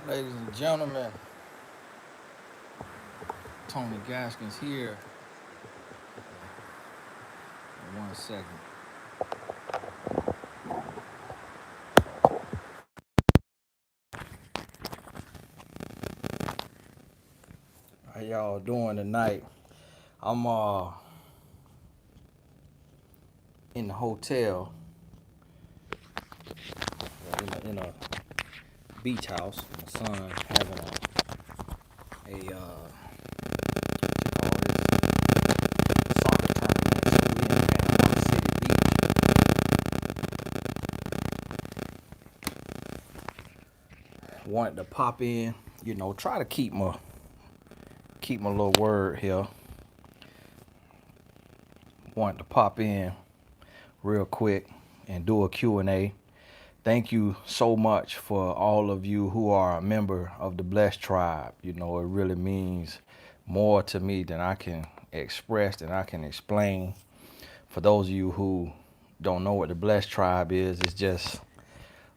Ladies and gentlemen, Tony Gaskins here. In 1 second. How y'all doing tonight? I'm in the hotel in a beach house. My son having a soccer tournament. So we in Panama City Beach. Wanted to pop in, try to keep my little word here. Wanted to pop in real quick and do a Q&A. Thank you so much for all of you who are a member of the Blessed Tribe. It really means more to me than I can express, than I can explain. For those of you who don't know what the Blessed Tribe is, it's just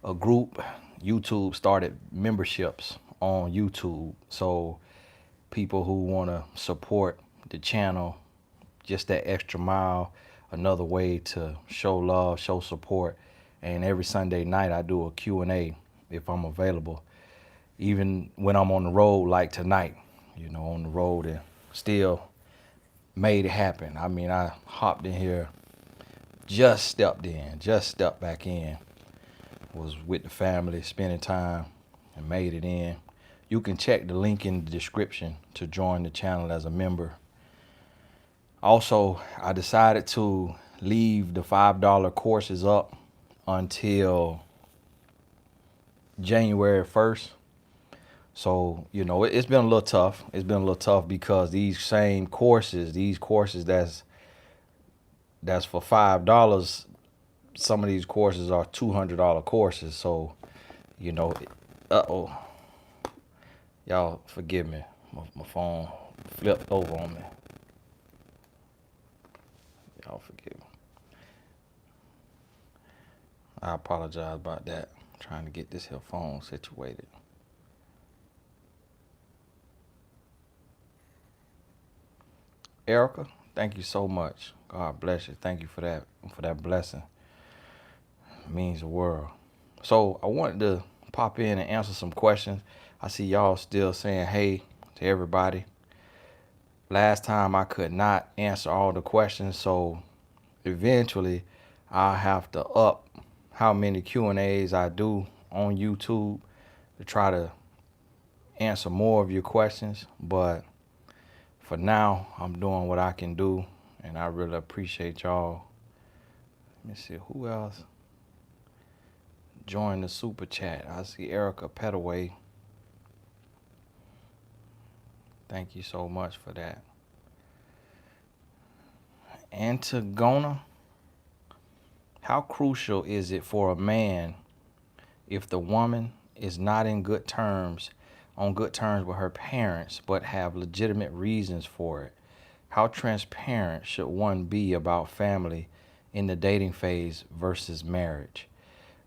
a group. YouTube started memberships on YouTube. So people who want to support the channel, just that extra mile, another way to show love, show support. And every Sunday night I do a Q&A if I'm available. Even when I'm on the road like tonight, on the road, and still made it happen. I mean, I hopped in here, just stepped back in, was with the family, spending time, and made it in. You can check the link in the description to join the channel as a member. Also, I decided to leave the $5 courses up until January 1st. So, it's been a little tough. It's been a little tough because these courses that's for $5, some of these courses are $200 courses. So, you know, uh-oh. Y'all forgive me. My phone flipped over on me. Y'all forgive me. I apologize about that. I'm trying to get this here phone situated. Erica, thank you so much. God bless you. Thank you for that blessing. It means the world. So I wanted to pop in and answer some questions. I see y'all still saying hey to everybody. Last time I could not answer all the questions, so eventually I'll have to up how many Q&As I do on YouTube to try to answer more of your questions. But for now, I'm doing what I can do, and I really appreciate y'all. Let me see who else joined the super chat. I see Erica Petaway. Thank you so much for that. Antigona, how crucial is it for a man if the woman is not on good terms with her parents, but have legitimate reasons for it? How transparent should one be about family in the dating phase versus marriage?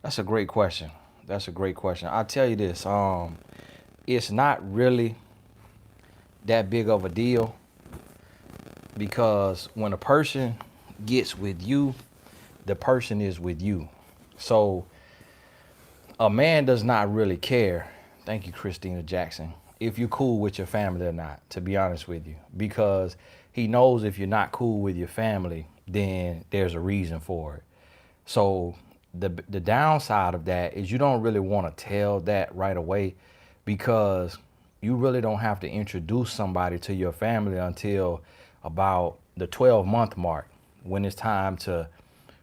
That's a great question. I'll tell you this, it's not really that big of a deal, because when a person gets with you, the person is with you. So a man does not really care, thank you, Christina Jackson, if you're cool with your family or not, to be honest with you, because he knows if you're not cool with your family, then there's a reason for it. So the downside of that is you don't really want to tell that right away, because you really don't have to introduce somebody to your family until about the 12-month mark, when it's time to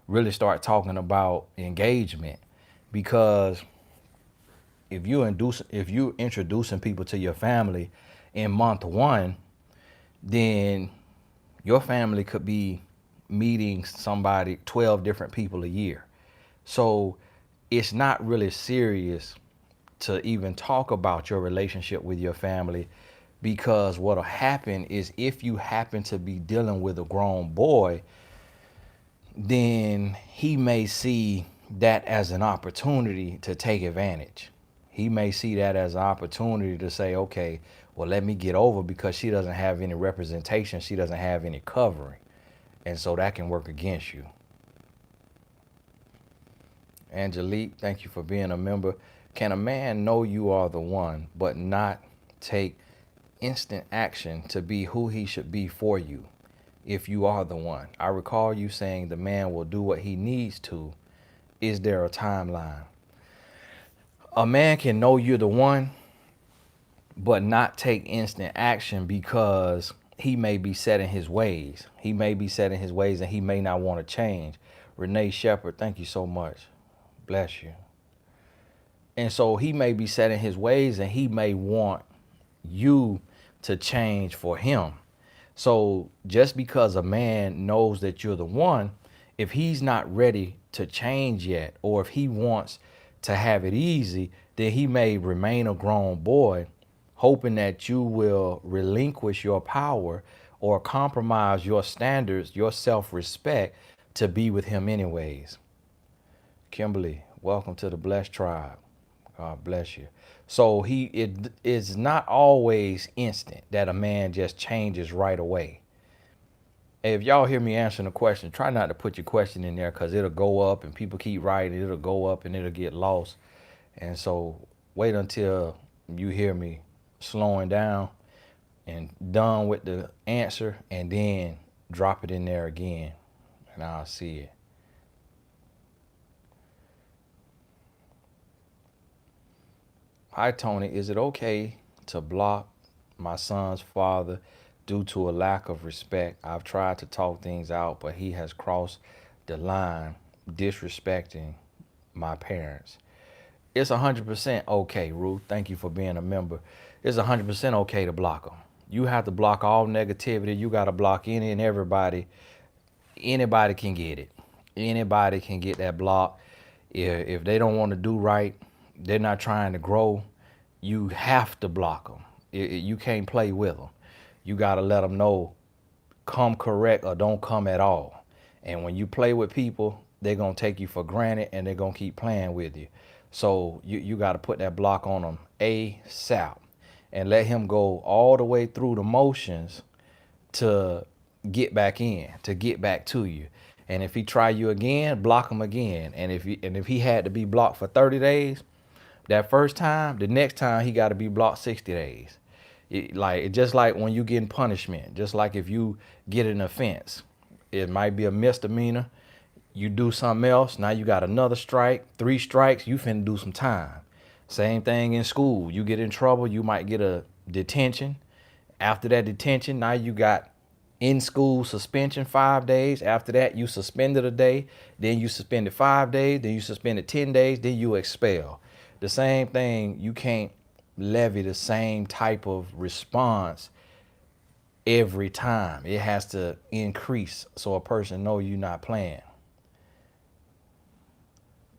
really start talking about engagement. Because if you introducing people to your family in month one, then your family could be meeting somebody, 12 different people a year. So it's not really serious to even talk about your relationship with your family, because what'll happen is, if you happen to be dealing with a grown boy, then he may see that as an opportunity to take advantage. He may see that as an opportunity to say, okay, well, let me get over because she doesn't have any representation. She doesn't have any covering. And so that can work against you. Angelique, thank you for being a member. Can a man know you are the one, but not take instant action to be who he should be for you if you are the one? I recall you saying the man will do what he needs to. Is there a timeline? A man can know you're the one, but not take instant action because he may be set in his ways. He may be set in his ways and he may not want to change. Renee Shepherd, thank you so much. Bless you. And so he may be set in his ways and he may want you to change for him. So just because a man knows that you're the one, if he's not ready to change yet, or if he wants to have it easy, then he may remain a grown boy, hoping that you will relinquish your power or compromise your standards, your self-respect to be with him anyways. Kimberly, welcome to the Blessed Tribe. God bless you. So it is not always instant that a man just changes right away. If y'all hear me answering a question, try not to put your question in there because it'll go up and people keep writing, it'll go up and it'll get lost. And so wait until you hear me slowing down and done with the answer, and then drop it in there again and I'll see it. Hi, Tony. Is it okay to block my son's father due to a lack of respect? I've tried to talk things out, but he has crossed the line, disrespecting my parents. It's 100% okay, Ruth. Thank you for being a member. It's 100% okay to block them. You have to block all negativity. You got to block any and everybody. Anybody can get it. Anybody can get that block. If they don't want to do right, they're not trying to grow, you have to block them. You can't play with them. You got to let them know, come correct or don't come at all. And when you play with people, they're going to take you for granted and they're going to keep playing with you. So you got to put that block on them ASAP and let him go all the way through the motions to get back in, to get back to you. And if he try you again, block him again. And if he had to be blocked for 30 days, that first time, the next time he got to be blocked 60 days. Just like when you getting punishment, just like if you get an offense, it might be a misdemeanor. You do something else, now you got another strike, 3 strikes, you finna do some time. Same thing in school. You get in trouble, you might get a detention. After that detention, now you got in school suspension 5 days. After that, you suspended a day, then you suspended 5 days, then you suspended 10 days, then you expel. The same thing, you can't levy the same type of response every time. It has to increase so a person know you're not playing.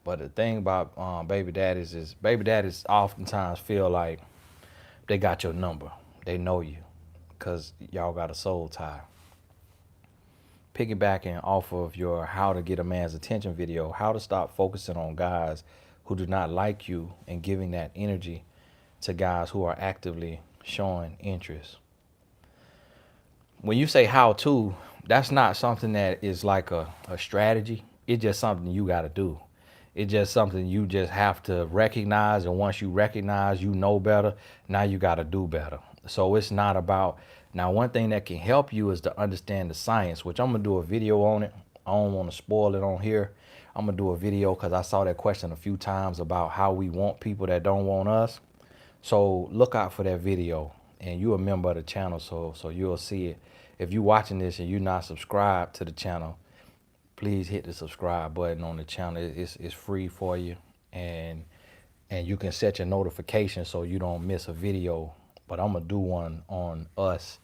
But the thing about baby daddies is baby daddies oftentimes feel like they got your number. They know you because y'all got a soul tie. Piggybacking off of your how to get a man's attention video, how to stop focusing on guys who do not like you and giving that energy to guys who are actively showing interest. When you say how to, that's not something that is like a strategy. It's just something you got to do. It's just something you just have to recognize. And once you recognize, you know better. Now you got to do better. So it's not about, now one thing that can help you is to understand the science, which I'm going to do a video on it. I don't want to spoil it on here. I'm going to do a video because I saw that question a few times about how we want people that don't want us. So look out for that video, and you're a member of the channel, so you'll see it. If you're watching this and you're not subscribed to the channel, please hit the subscribe button on the channel. It's free for you, and you can set your notifications so you don't miss a video. But I'm gonna do one on us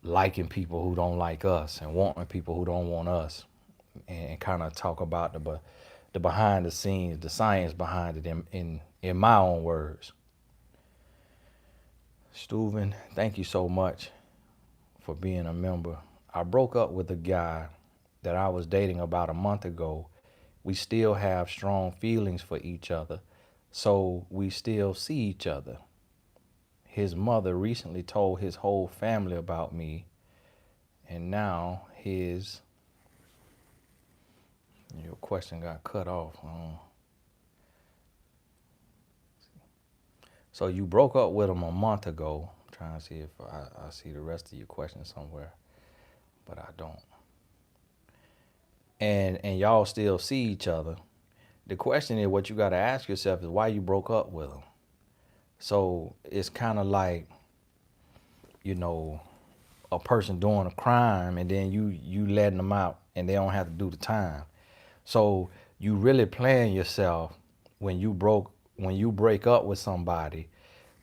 liking people who don't like us and wanting people who don't want us, and kind of talk about the behind the scenes, the science behind it in my own words. Steuven, thank you so much for being a member. I broke up with a guy that I was dating about a month ago. We still have strong feelings for each other, So we still see each other. His mother recently told his whole family about me, and now your question got cut off. So you broke up with him a month ago. I'm trying to see if I see the rest of your question somewhere, but I don't. And y'all still see each other. The question is, what you got to ask yourself is why you broke up with him. So it's kind of like, you know, a person doing a crime and then you letting them out and they don't have to do the time. So you really playing yourself when you break up with somebody,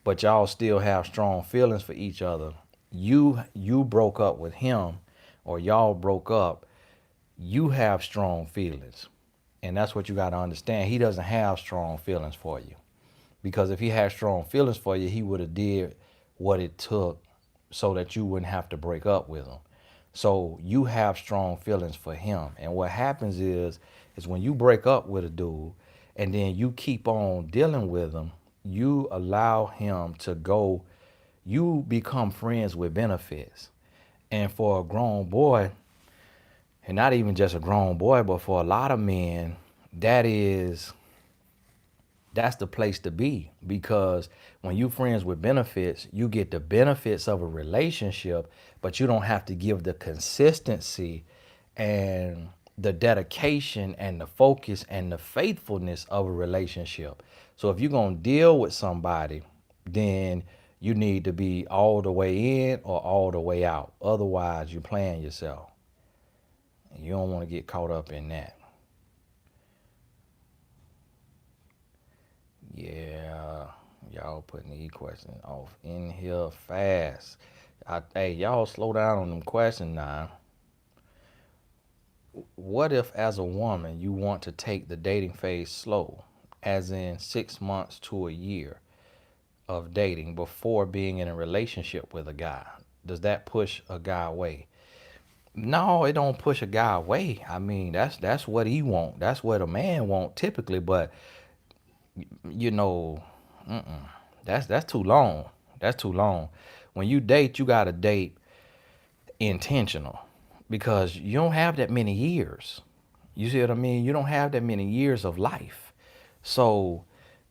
but y'all still have strong feelings for each other. You broke up with him, or y'all broke up. You have strong feelings, and that's what you got to understand. He doesn't have strong feelings for you, because if he had strong feelings for you, he would have did what it took so that you wouldn't have to break up with him. So you have strong feelings for him. And what happens is when you break up with a dude and then you keep on dealing with him, you allow him to go, you become friends with benefits. And for a grown boy, and not even just a grown boy, but for a lot of men, that's the place to be, because when you friends with benefits, you get the benefits of a relationship, but you don't have to give the consistency and the dedication and the focus and the faithfulness of a relationship. So if you're going to deal with somebody, then you need to be all the way in or all the way out. Otherwise, you're playing yourself. And you don't want to get caught up in that. Yeah, y'all putting the question off in here fast. Hey, y'all slow down on them questions now. What if, as a woman, you want to take the dating phase slow, as in 6 months to a year of dating before being in a relationship with a guy? Does that push a guy away? No, it don't push a guy away. I mean, that's what he want. That's what a man want typically. But you know, that's too long. That's too long. When you date, you gotta date intentional, because you don't have that many years. You see what I mean? You don't have that many years of life. So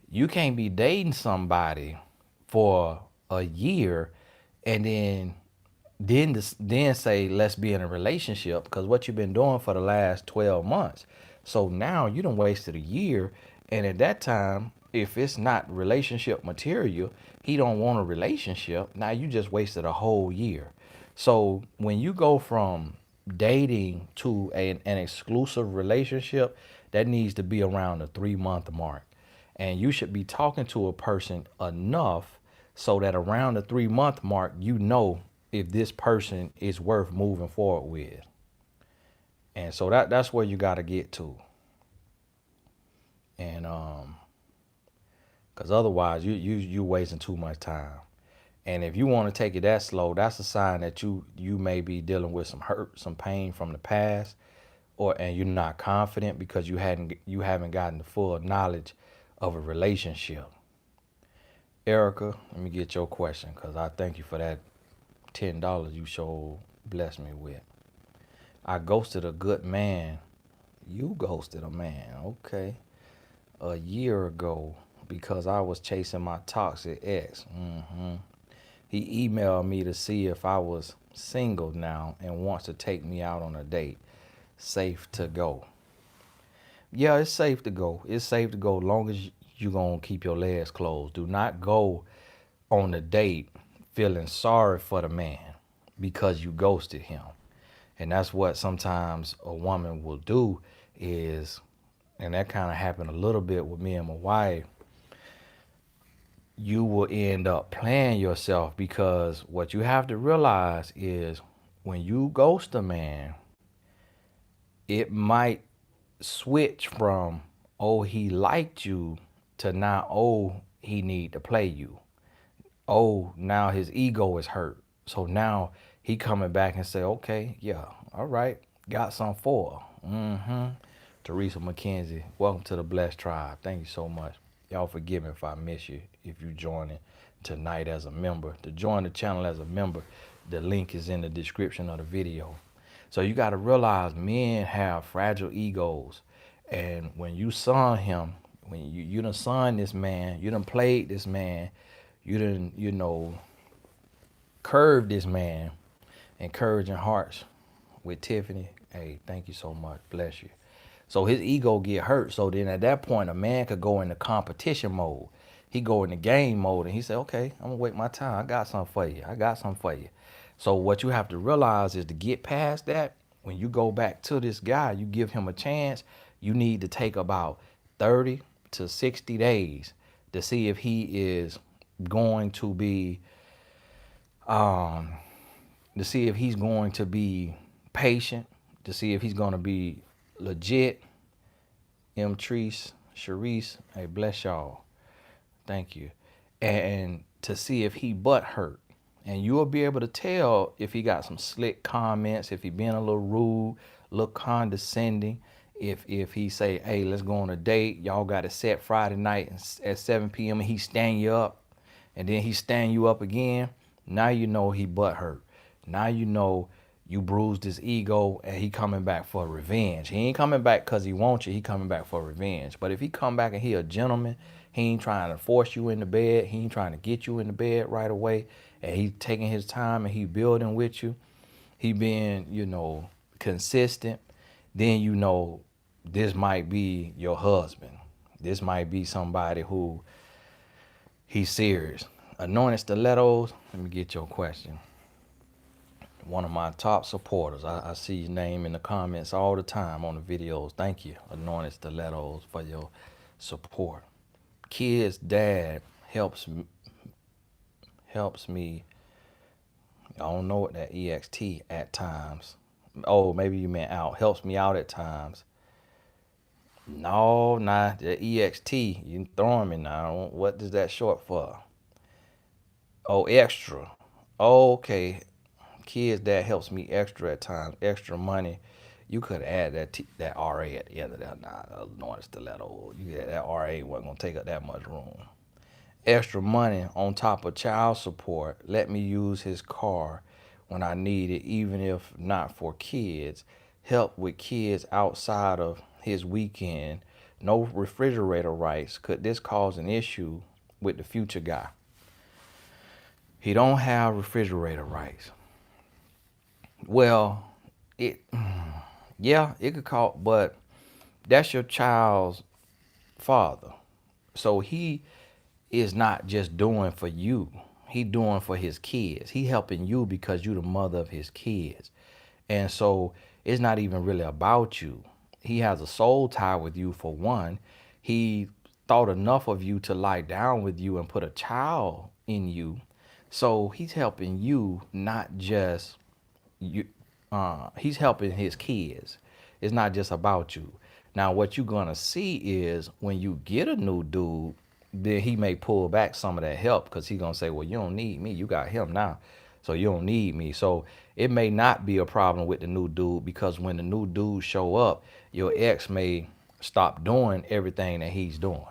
you can't be dating somebody for a year and then say let's be in a relationship, because what you've been doing for the last 12 months. So now you done wasted a year, and at that time, if it's not relationship material, he don't want a relationship. Now you just wasted a whole year. So when you go from dating to an exclusive relationship, that needs to be around the 3 month mark. And you should be talking to a person enough so that around the 3 month mark, you know if this person is worth moving forward with. And so that's where you got to get to. And because otherwise you wasting too much time. And if you want to take it that slow, that's a sign that you may be dealing with some hurt, some pain from the past, and you're not confident because you haven't gotten the full knowledge of a relationship. Erica, let me get your question, because I thank you for that $10 you sure blessed me with. I ghosted a good man. You ghosted a man, okay, a year ago because I was chasing my toxic ex. He emailed me to see if I was single now and wants to take me out on a date. Safe to go. Yeah, it's safe to go. It's safe to go as long as you're going to keep your legs closed. Do not go on a date feeling sorry for the man because you ghosted him. And that's what sometimes a woman will do is, and that kind of happened a little bit with me and my wife, you will end up playing yourself, because what you have to realize is when you ghost a man, it might switch from, oh, he liked you, to now, oh, he need to play you. Oh, now his ego is hurt. So now he coming back and say, okay, yeah, all right, got some for her. Teresa McKenzie, welcome to the Blessed Tribe. Thank you so much. Y'all forgive me if I miss you. If you joining tonight as a member, to join the channel as a member, the link is in the description of the video. So you got to realize men have fragile egos. And when you son him, when you done son this man, you done played this man, you done, curved this man, encouraging hearts with Tiffany. Hey, thank you so much. Bless you. So his ego get hurt. So then at that point, a man could go into competition mode. He go into game mode and he say, okay, I'm gonna wait my time. I got something for you. I got something for you. So what you have to realize is to get past that, when you go back to this guy, you give him a chance, you need to take about 30 to 60 days to see if he is going to be patient, to see if he's going to be legit. M. Treese, Sharice, hey, bless y'all. Thank you. And to see if he butt hurt. And you'll be able to tell if he got some slick comments, if he being a little rude, a little condescending. If he say, hey, let's go on a date. Y'all got it set Friday night at 7 p.m. and he stand you up. And then he stand you up again. Now you know he butt hurt. Now you know you bruised his ego and he coming back for revenge. He ain't coming back because he wants you. He coming back for revenge. But if he come back and he a gentleman, he ain't trying to force you into bed. He ain't trying to get you into bed right away. And he taking his time and he building with you. He being, consistent. Then you know this might be your husband. This might be somebody who he's serious. Anointed Stilettos, let me get your question. One of my top supporters. I see your name in the comments all the time on the videos. Thank you, Anointed Stilettos, for your support. Kid's dad helps me. I don't know what that EXT at times. Oh, maybe you meant out. Helps me out at times. No, nah, the EXT. You throwing me now. What is that short for? Oh, extra. Okay. Kids that helps me extra at times. Extra money. You could add that RA at the end of that. Nah, no stiletto. That RA wasn't gonna take up that much room. Extra money on top of child support. Let me use his car when I need it, even if not for kids. Help with kids outside of his weekend. No refrigerator rights. Could this cause an issue with the future guy? He don't have refrigerator rights. Well, it could cause, but that's your child's father. So he is not just doing for you. He doing for his kids. He helping you because you the mother of his kids. And so it's not even really about you. He has a soul tie with you, for one. He thought enough of you to lie down with you and put a child in you. So he's helping you, not just you. He's helping his kids. It's not just about you. Now, what you're gonna see is when you get a new dude, then he may pull back some of that help because he's gonna say, well, you don't need me. You got him now, so you don't need me. So it may not be a problem with the new dude, because when the new dude show up, your ex may stop doing everything that he's doing.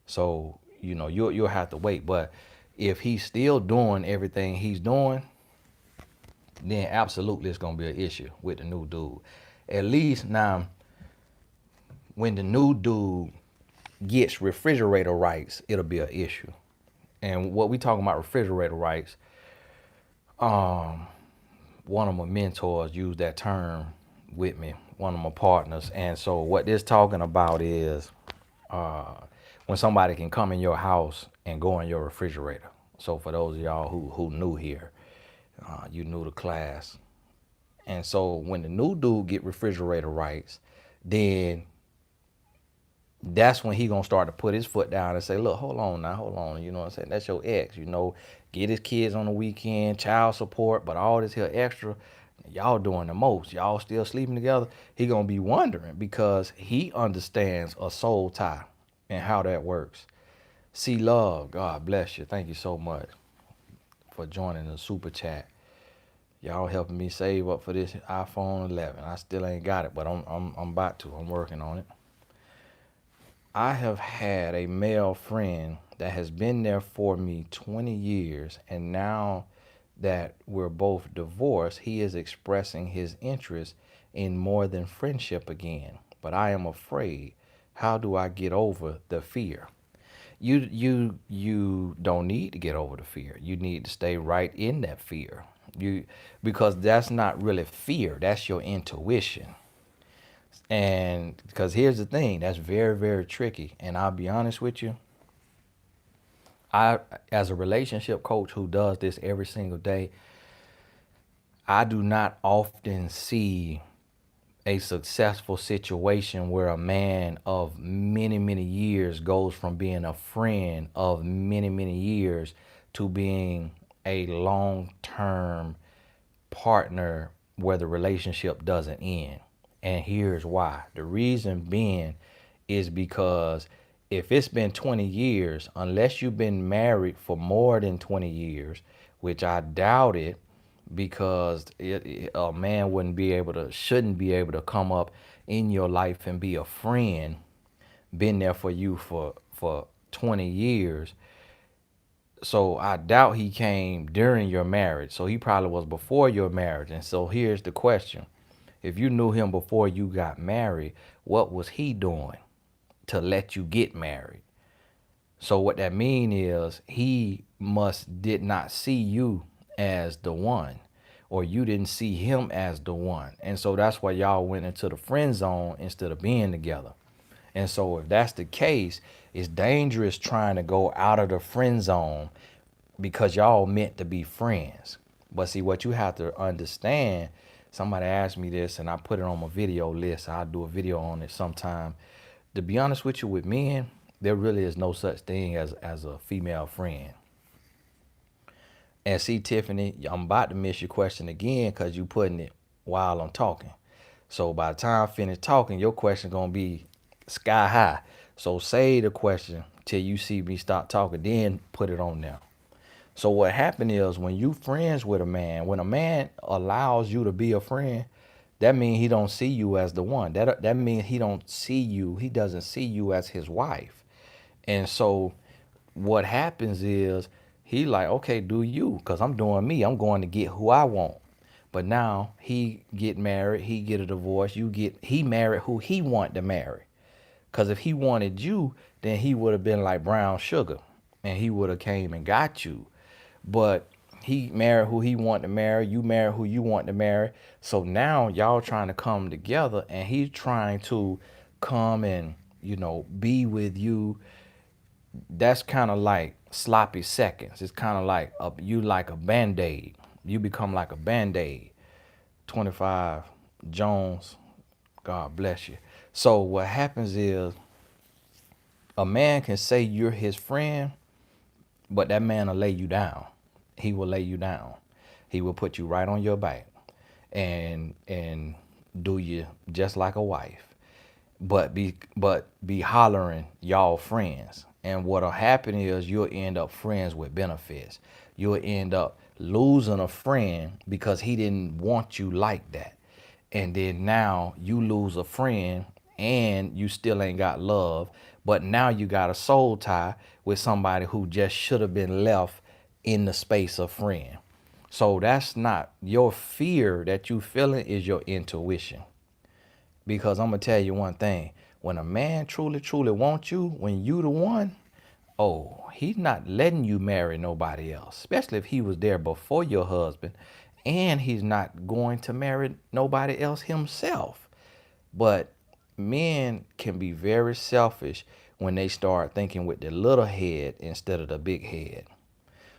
So you'll have to wait. But if he's still doing everything he's doing, then absolutely it's gonna be an issue with the new dude. At least now, when the new dude gets refrigerator rights, it'll be an issue. And what we talking about refrigerator rights, one of my mentors used that term with me, one of my partners. And so what this talking about is when somebody can come in your house and go in your refrigerator. So for those of y'all who new here, you new to class. And so when the new dude get refrigerator rights, then that's when he gonna start to put his foot down and say, look, hold on. You know what I'm saying? That's your ex, get his kids on the weekend, child support, but all this here extra, y'all doing the most. Y'all still sleeping together. He gonna be wondering, because he understands a soul tie and how that works. See love, God bless you. Thank you so much for joining the super chat. Y'all helping me save up for this iPhone 11. I still ain't got it, but I'm about to. I'm working on it. I have had a male friend that has been there for me 20 years, and now that we're both divorced, he is expressing his interest in more than friendship again. But I am afraid. How do I get over the fear? You don't need to get over the fear. You need to stay right in that fear. You Because that's not really fear. That's your intuition. And because here's the thing, that's very, very tricky. And I'll be honest with you, I, as a relationship coach who does this every single day, I do not often see a successful situation where a man of many, many years goes from being a friend of many, many years to being a long term partner where the relationship doesn't end. And here's why. The reason being is because if it's been 20 years, unless you've been married for more than 20 years, which I doubt it, because a man shouldn't be able to come up in your life and be a friend, been there for you for 20 years. So I doubt he came during your marriage. So he probably was before your marriage. And so here's the question. If you knew him before you got married, what was he doing to let you get married? So what that mean is he must did not see you as the one, or you didn't see him as the one. And so that's why y'all went into the friend zone instead of being together. And so if that's the case, it's dangerous trying to go out of the friend zone because y'all meant to be friends. But see, what you have to understand, somebody asked me this and I put it on my video list. I'll do a video on it sometime. To be honest with you, with men, there really is no such thing as a female friend. And see, Tiffany, I'm about to miss your question again because you putting it while I'm talking. So by the time I finish talking, your question gonna be sky high. So say the question till you see me stop talking, then put it on there. So what happened is when you friends with a man, when a man allows you to be a friend, that means he don't see you as the one. That means he doesn't see you as his wife. And so what happens is he like, okay, do you, because I'm doing me. I'm going to get who I want. But now he get married, he get a divorce, he married who he want to marry. Because if he wanted you, then he would have been like brown sugar and he would have came and got you. But he married who he wanted to marry, you married who you want to marry. So now y'all trying to come together and he's trying to come and, be with you. That's kind of like sloppy seconds. It's kind of like you like a band-aid. You become like a band-aid. 25 Jones, God bless you. So what happens is a man can say you're his friend, but that man will lay you down. He will lay you down. He will put you right on your back and do you just like a wife. But be hollering y'all friends. And what'll happen is you'll end up friends with benefits. You'll end up losing a friend because he didn't want you like that. And then now you lose a friend and you still ain't got love, but now you got a soul tie with somebody who just should have been left in the space of friend. So that's not your fear that you feeling, is your intuition. Because I'm gonna tell you one thing, when a man truly, truly wants you, when you the one, oh, he's not letting you marry nobody else, especially if he was there before your husband, and he's not going to marry nobody else himself. But men can be very selfish when they start thinking with the little head instead of the big head.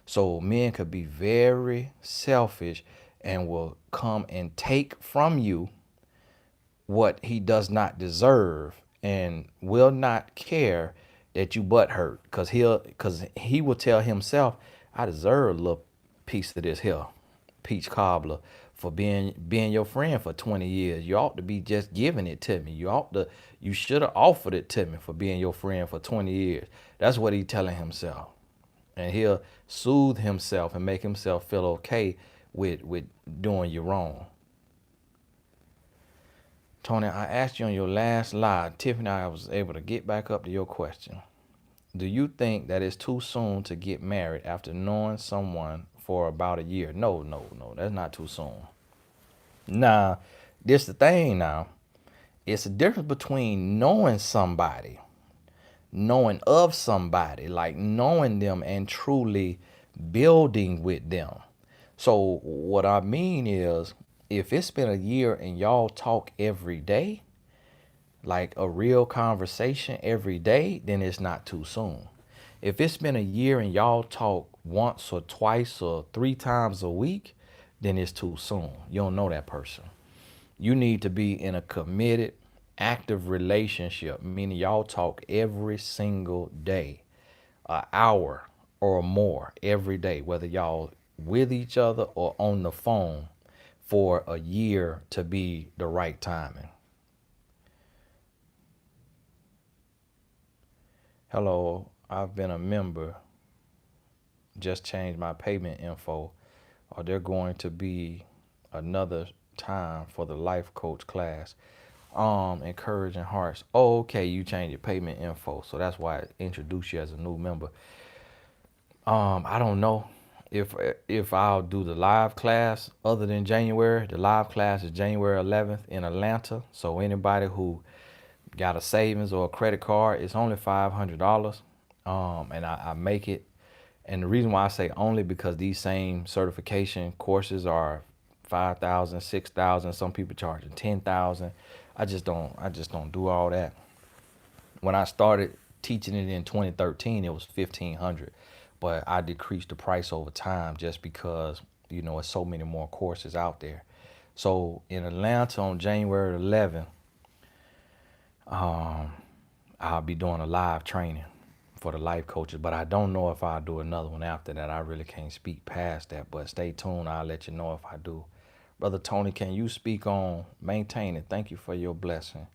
So men could be very selfish and will come and take from you what he does not deserve and will not care that you butt hurt, because he will tell himself, I deserve a little piece of this here peach cobbler for being your friend for 20 years. You ought to be just giving it to me. You should have offered it to me for being your friend for 20 years. That's what he's telling himself. And he'll soothe himself and make himself feel okay with doing you wrong. Tony, I asked you on your last live. Tiffany, I was able to get back up to your question. Do you think that it's too soon to get married after knowing someone for about a year? No, no, no. That's not too soon. Now, this the thing now. It's a difference between knowing somebody, knowing of somebody, like knowing them and truly building with them. So what I mean is, if it's been a year and y'all talk every day, like a real conversation every day, then it's not too soon. If it's been a year and y'all talk once or twice or 3 times a week, then it's too soon. You don't know that person. You need to be in a committed, active relationship, meaning y'all talk every single day, an hour or more every day, whether y'all with each other or on the phone, for a year to be the right timing. Hello, I've been a member, just changed my payment info. Are there going to be another time for the life coach class? Encouraging hearts. Oh, okay, you changed your payment info, so that's why I introduced you as a new member. I don't know if I'll do the live class other than January. The live class is January 11th in Atlanta. So anybody who got a savings or a credit card, it's only $500. And I make it. And the reason why I say only because these same certification courses are 5,000, 6,000. Some people charging 10,000. I just don't do all that. When I started teaching it in 2013, it was 1,500, but I decreased the price over time just because it's so many more courses out there. So in Atlanta on January 11th, I'll be doing a live training for the life coaches, but I don't know if I'll do another one after that. I really can't speak past that, but stay tuned. I'll let you know if I do. Brother Tony, can you speak on maintaining? Thank you for your blessing.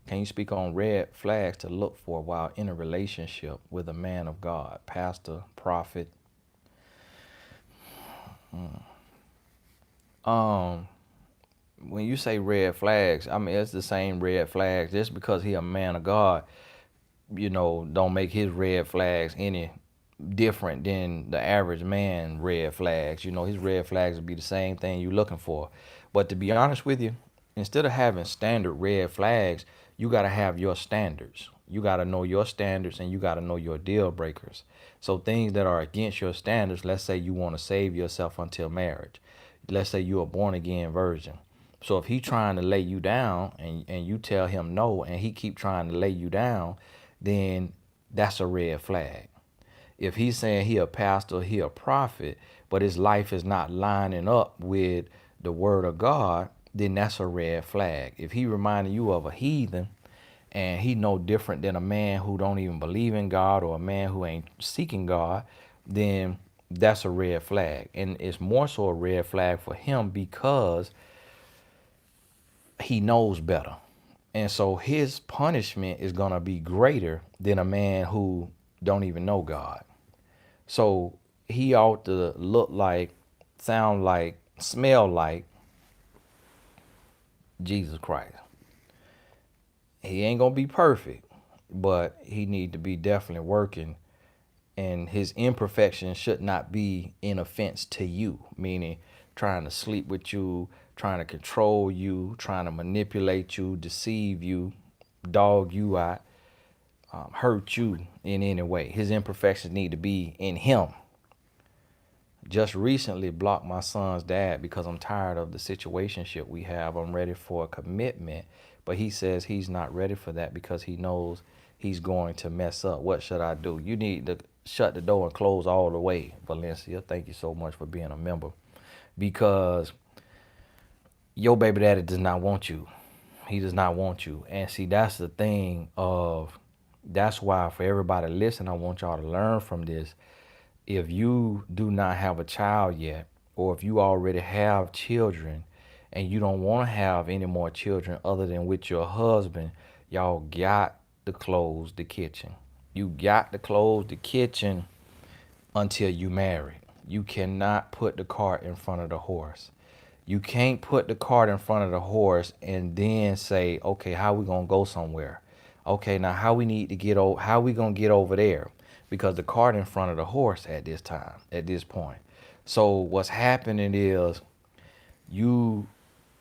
Can you speak on red flags to look for while in a relationship with a man of God, pastor, prophet? Um, when you say red flags, I mean it's the same red flags. Just because he a man of God, don't make his red flags any different than the average man red flags. His red flags would be the same thing you're looking for. But to be honest with you, instead of having standard red flags, you got to have your standards. You got to know your standards and you got to know your deal breakers. So things that are against your standards, let's say you want to save yourself until marriage. Let's say you're a born again virgin. So if he trying to lay you down and you tell him no and he keep trying to lay you down, then that's a red flag. If he's saying he a pastor, he a prophet, but his life is not lining up with the word of God, then that's a red flag. If he reminding you of a heathen and he no different than a man who don't even believe in God or a man who ain't seeking God, then that's a red flag. And it's more so a red flag for him because he knows better. And so his punishment is going to be greater than a man who don't even know God. So he ought to look like, sound like, smell like Jesus Christ. He ain't gonna be perfect, but he need to be definitely working, and his imperfection should not be in offense to you, meaning trying to sleep with you, trying to control you, trying to manipulate you, deceive you, dog you out, hurt you in any way. His imperfections need to be in him. Just recently blocked my son's dad because I'm tired of the situationship we have. I'm ready for a commitment, but he says he's not ready for that because he knows he's going to mess up. What should I do? You need to shut the door and close all the way, Valencia. Thank you so much for being a member, because your baby daddy does not want you. He does not want you. And see, that's the thing of, that's why for everybody listening, I want y'all to learn from this. If you do not have a child yet, or if you already have children and you don't want to have any more children other than with your husband, y'all got to close the kitchen. You got to close the kitchen until you marry. You cannot put the cart in front of the horse. You can't put the cart in front of the horse and then say, okay, how we gonna go somewhere? Okay, now how we need to get over? How we gonna get over there? Because the cart in front of the horse at this time, at this point. So what's happening is you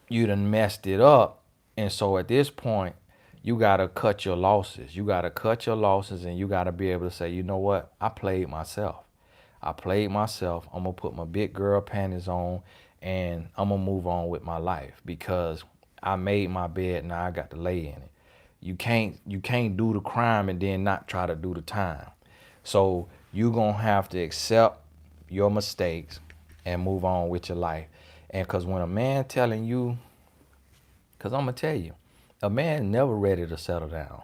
you done messed it up, and so at this point, you gotta cut your losses. You gotta cut your losses, and you gotta be able to say, you know what? I played myself. I played myself. I'm gonna put my big girl panties on, and I'm gonna move on with my life because I made my bed. Now I got to lay in it. You can't do the crime and then not try to do the time. So you're gonna have to accept your mistakes and move on with your life. And because when a man telling you, because I'm gonna tell you, a man is never ready to settle down.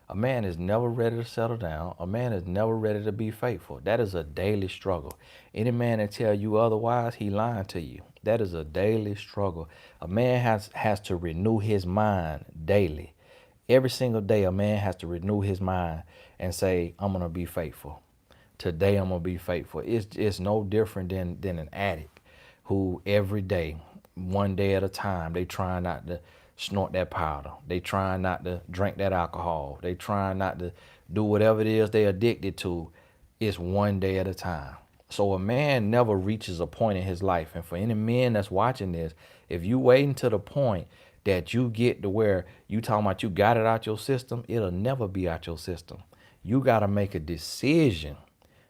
A man is never ready to settle down. A man is never ready to be faithful. That is a daily struggle. Any man that tell you otherwise, he lying to you. That is a daily struggle. A man has to renew his mind daily. Every single day, a man has to renew his mind and say, I'm gonna be faithful. Today I'm gonna be faithful. It's no different than an addict who every day, one day at a time, they trying not to snort that powder. They trying not to drink that alcohol. They trying not to do whatever it is they addicted to. It's one day at a time. So a man never reaches a point in his life. And for any men that's watching this, if you waiting to the point that you get to where you talking about you got it out your system, it'll never be out your system. You gotta make a decision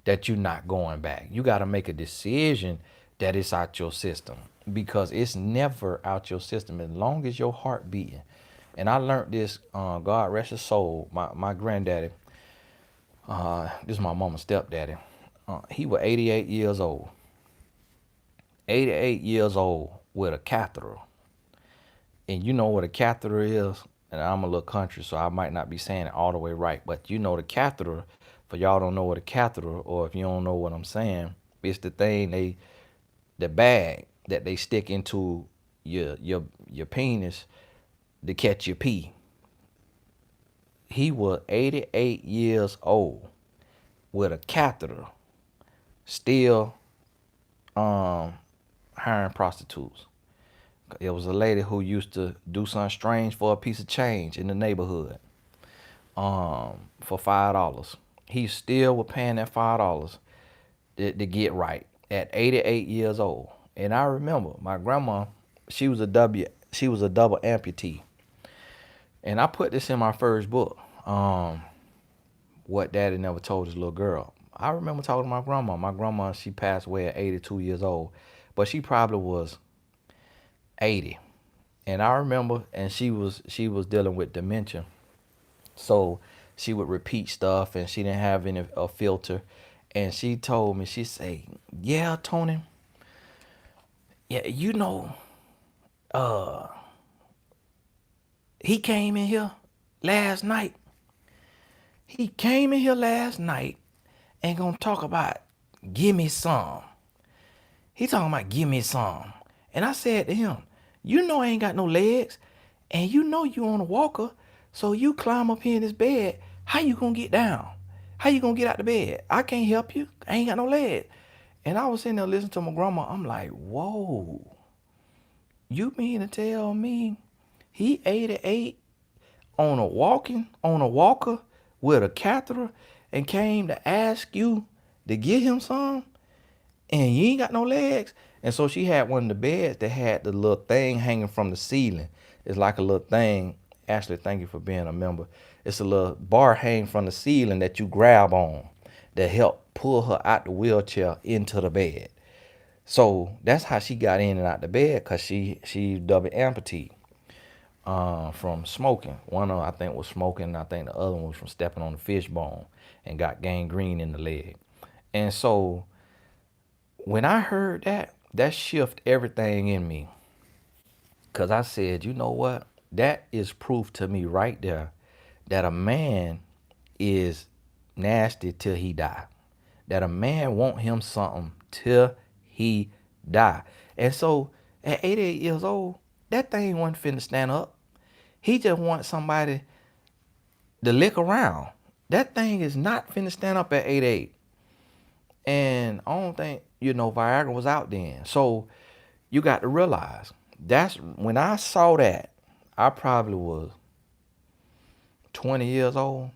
that you're not going back. You got to make a decision that it's out your system because it's never out your system as long as your heart beating. And I learned this, God rest his soul, my granddaddy, this is my mama's stepdaddy. He was 88 years old. 88 years old with a catheter. And you know what a catheter is? And I'm a little country, so I might not be saying it all the way right. But you know the catheter, for y'all don't know what a catheter, or if you don't know what I'm saying, it's the thing the bag that they stick into your penis to catch your pee. He was 88 years old with a catheter, still hiring prostitutes. It was a lady who used to do something strange for a piece of change in the neighborhood, for $5. He still was paying that $5 to get right at 88 years old. And I remember my grandma, she was a double amputee. And I put this in my first book, What Daddy Never Told His Little Girl. I remember talking to my grandma. My grandma, she passed away at 82 years old, but she probably was 80. And I remember, and she was dealing with dementia. So she would repeat stuff and she didn't have any a filter. And she told me, she say, yeah, Tony, yeah, you know, uh, he came in here last night. He came in here last night and gonna talk about give me some. He talking about give me some. And I said to him, you know I ain't got no legs and you know you on a walker, so you climb up here in this bed, how you gonna get down? How you gonna get out the bed? I can't help you. I ain't got no legs. And I was sitting there listening to my grandma. I'm like, whoa. You mean to tell me he 88 on a walker with a catheter and came to ask you to get him some? And you ain't got no legs. And so she had one of the beds that had the little thing hanging from the ceiling. It's like a little thing. Ashley, thank you for being a member. It's a little bar hanging from the ceiling that you grab on that help pull her out the wheelchair into the bed. So that's how she got in and out the bed, because she double amputee from smoking. One of them, I think, was smoking. I think the other one was from stepping on the fish bone and got gangrene in the leg. And so when I heard that, that shifted everything in me. Because I said, you know what? That is proof to me right there that a man is nasty till he die. That a man want him something till he die. And so at 88 years old, that thing wasn't finna stand up. He just want somebody to lick around. That thing is not finna stand up at 88. And I don't think, Viagra was out then. So You got to realize that's when I saw that, I probably was 20 years old.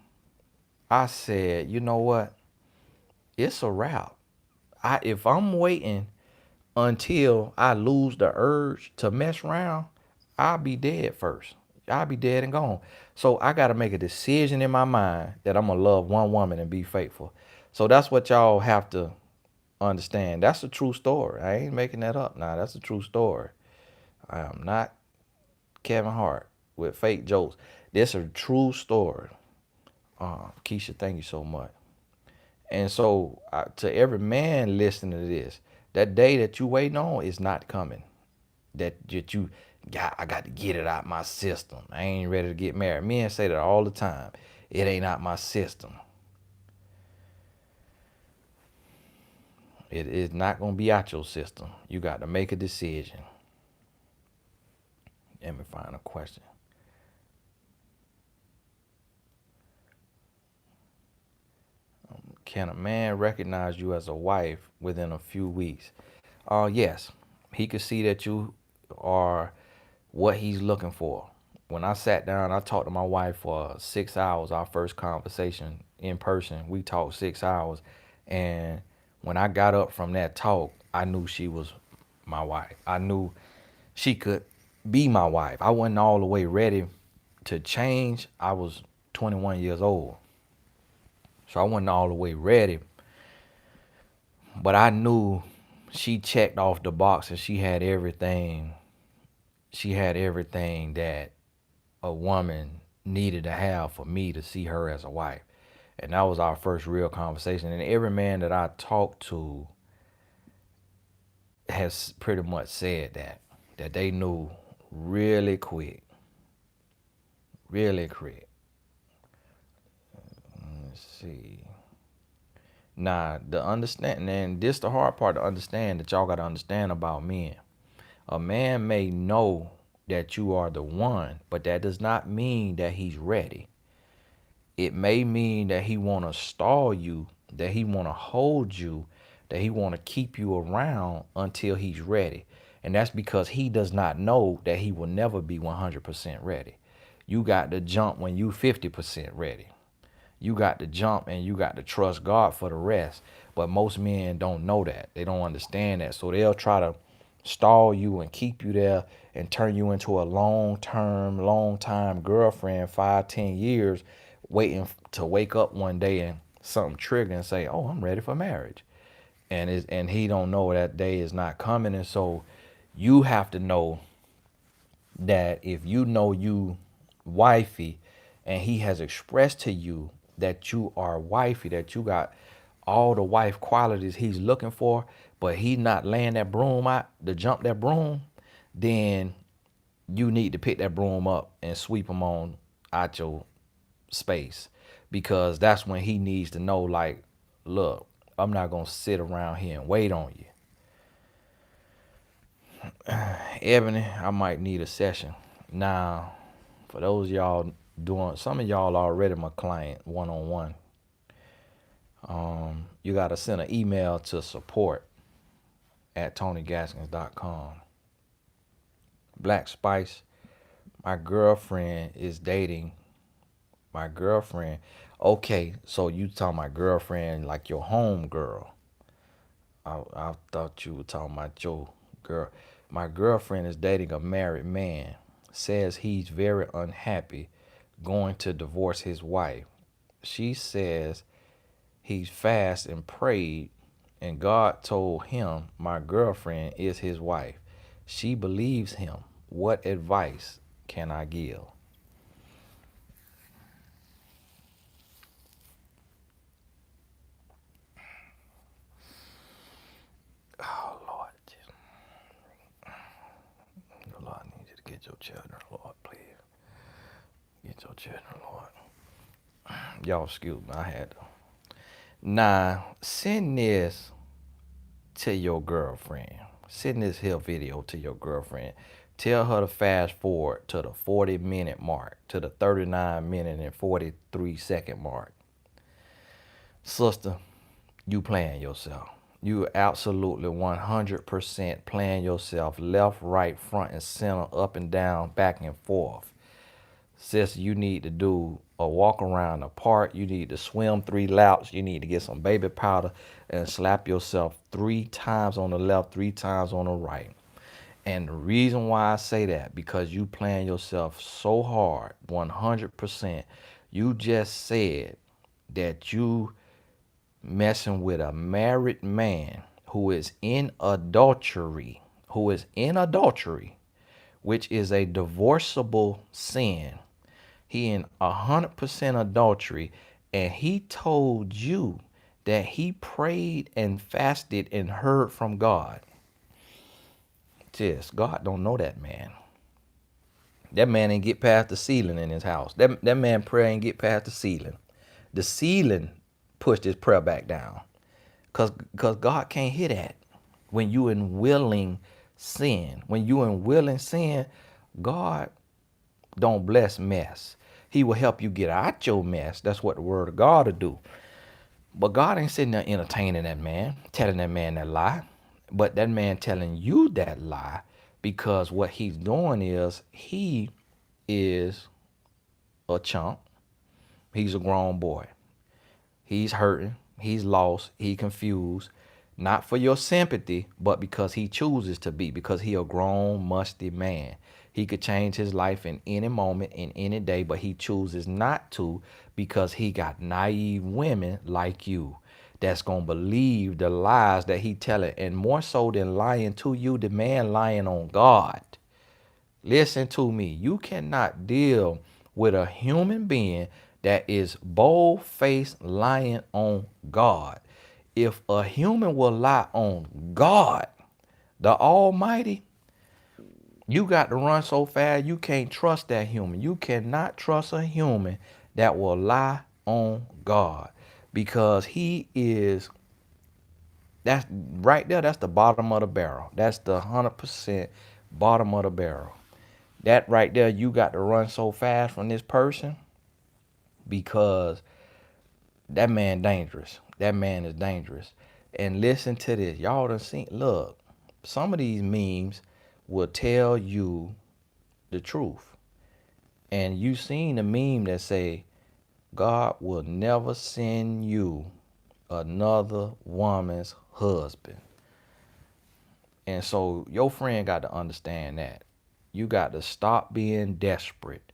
I said, you know what? It's a wrap. If I'm waiting until I lose the urge to mess around, I'll be dead first. I'll be dead and gone. So I got to make a decision in my mind that I'm going to love one woman and be faithful. So that's what y'all have to understand. That's a true story. I ain't making that up now. That's a true story. I am not Kevin Hart with fake jokes. This is a true story. Keisha, thank you so much. And so, to every man listening to this, that day that you waiting on is not coming. That you got, I got to get it out my system. I ain't ready to get married. Men say that all the time. It ain't out my system. It is not gonna be out your system. You got to make a decision. Let me find a question. Can a man recognize you as a wife within a few weeks? Yes. He could see that you are what he's looking for. When I sat down, I talked to my wife for 6 hours, our first conversation in person. We talked 6 hours. And when I got up from that talk, I knew she was my wife. I knew she could be my wife. I wasn't all the way ready to change. I was 21 years old. So I wasn't all the way ready. But I knew she checked off the box and she had everything. She had everything that a woman needed to have for me to see her as a wife. And that was our first real conversation. And every man that I talked to has pretty much said that they knew really quick. Really quick. Let's see. Now, the understanding, and this the hard part to understand that y'all got to understand about men. A man may know that you are the one, but that does not mean that he's ready. It may mean that he want to stall you, that he want to hold you, that he want to keep you around until he's ready. And that's because he does not know that he will never be 100% ready. You got to jump when you 50% ready. You got to jump and you got to trust God for the rest. But most men don't know that. They don't understand that. So they'll try to stall you and keep you there and turn you into a long time girlfriend, 5, 10 years, waiting to wake up one day and something trigger and say, oh, I'm ready for marriage. And he don't know that day is not coming. And so you have to know that if you know you wifey and he has expressed to you that you are wifey, that you got all the wife qualities he's looking for, but he not laying that broom out to jump that broom, then you need to pick that broom up and sweep him on out your space, because that's when he needs to know, like, look, I'm not gonna sit around here and wait on you. Ebony, I might need a session. Now, for those of y'all doing, some of y'all already my client one-on-one. You got to send an email to support@TonyGaskins.com. Black Spice, my girlfriend is dating my girlfriend. Okay, so you talking my girlfriend like your home girl. I thought you were talking about your girl. My girlfriend is dating a married man. Says he's very unhappy going to divorce his wife. She says he's fasted and prayed, and God told him my girlfriend is his wife. She believes him. What advice can I give? Oh, Lord. Lord, I need you to get your children, Lord, please. Get your children, Lord. Y'all excuse me, I had to. Now, send this to your girlfriend. Send this here video to your girlfriend. Tell her to fast forward to the 40-minute mark, to the 39-minute and 43-second mark. Sister, you playing yourself. You absolutely 100% playing yourself left, right, front, and center, up and down, back and forth. Sis, you need to do a walk around the park. You need to swim 3 laps. You need to get some baby powder and slap yourself 3 times on the left, 3 times on the right. And the reason why I say that, because you playing yourself so hard, 100%. You just said that you messing with a married man who is in adultery, which is a divorceable sin. He in 100% adultery, and he told you that he prayed and fasted and heard from God. Just God don't know that man. That man ain't get past the ceiling in his house. That man prayer ain't get past the ceiling. The ceiling pushed his prayer back down. Cause God can't hear that. When you in willing sin. When you in willing sin, God don't bless mess. He will help you get out your mess. That's what the word of God will do. But God ain't sitting there entertaining that man, telling that man that lie. But that man telling you that lie because what he's doing is he is a chump. He's a grown boy. He's hurting. He's lost. He confused. Not for your sympathy, but because he chooses to be. Because he a grown, musty man. He could change his life in any moment, in any day, but he chooses not to because he got naive women like you that's going to believe the lies that he telling. And more so than lying to you, the man lying on God. Listen to me. You cannot deal with a human being that is bold-faced lying on God. If a human will lie on God, the Almighty, you got to run so fast you can't trust that human. You cannot trust a human that will lie on God because that's right there, that's the bottom of the barrel. That's the 100% bottom of the barrel. That right there, you got to run so fast from this person because that man dangerous. That man is dangerous. And listen to this. Y'all done seen, look, some of these memes will tell you the truth. And you seen the meme that say, God will never send you another woman's husband. And so your friend got to understand that. You got to stop being desperate.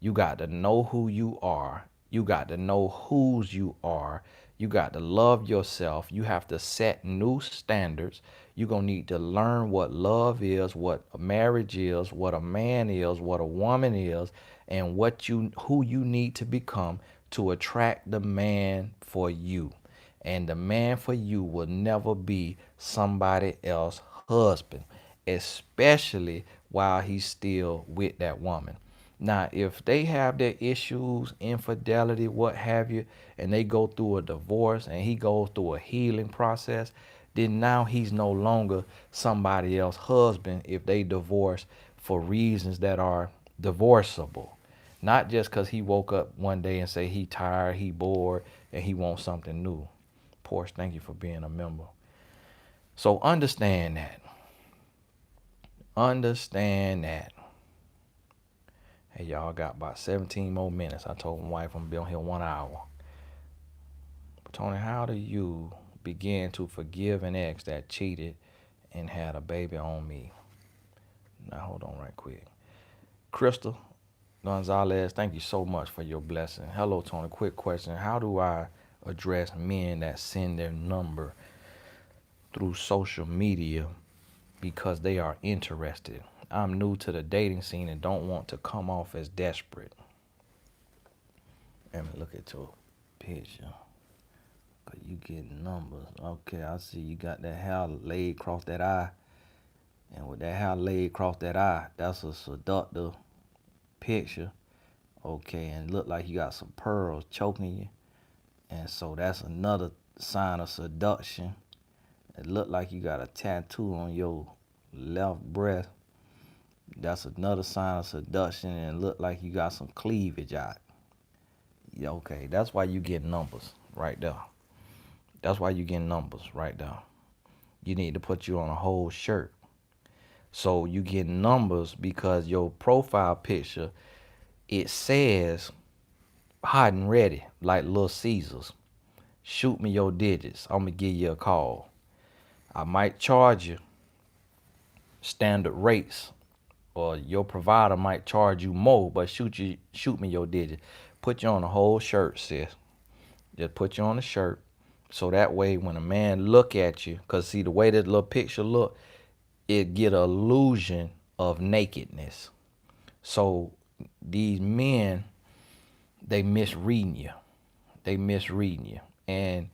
You got to know who you are. You got to know whose you are. You got to love yourself. You have to set new standards. You're going to need to learn what love is, what a marriage is, what a man is, what a woman is, and who you need to become to attract the man for you. And the man for you will never be somebody else's husband, especially while he's still with that woman. Now, if they have their issues, infidelity, what have you, and they go through a divorce and he goes through a healing process, then now he's no longer somebody else's husband if they divorce for reasons that are divorceable. Not just because he woke up one day and say he tired, he bored, and he wants something new. Porsche, thank you for being a member. So understand that. Understand that. Hey, y'all got about 17 more minutes. I told my wife I'm gonna be on here 1 hour. But Tony, how do you begin to forgive an ex that cheated and had a baby on me? Now hold on right quick. Crystal Gonzalez, thank you so much for your blessing. Hello, Tony. Quick question. How do I address men that send their number through social media because they are interested? I'm new to the dating scene and don't want to come off as desperate. Let me look at your picture. Cause you get numbers. Okay, I see you got that hair laid across that eye. And with that hair laid across that eye, that's a seductive picture. Okay, and look like you got some pearls choking you. And so that's another sign of seduction. It look like you got a tattoo on your left breast. That's another sign of seduction, and it look like you got some cleavage out. Yeah, okay, that's why you get numbers right there. That's why you get numbers right there. You need to put you on a whole shirt. So you get numbers because your profile picture, it says hot and ready, like Little Caesars. Shoot me your digits. I'm gonna give you a call. I might charge you standard rates, or your provider might charge you more, but shoot me your digits. Put you on a whole shirt, sis. Just put you on a shirt. So that way when a man look at you, cause see the way that little picture look, it get an illusion of nakedness. So these men, they misreading you. They misreading you. And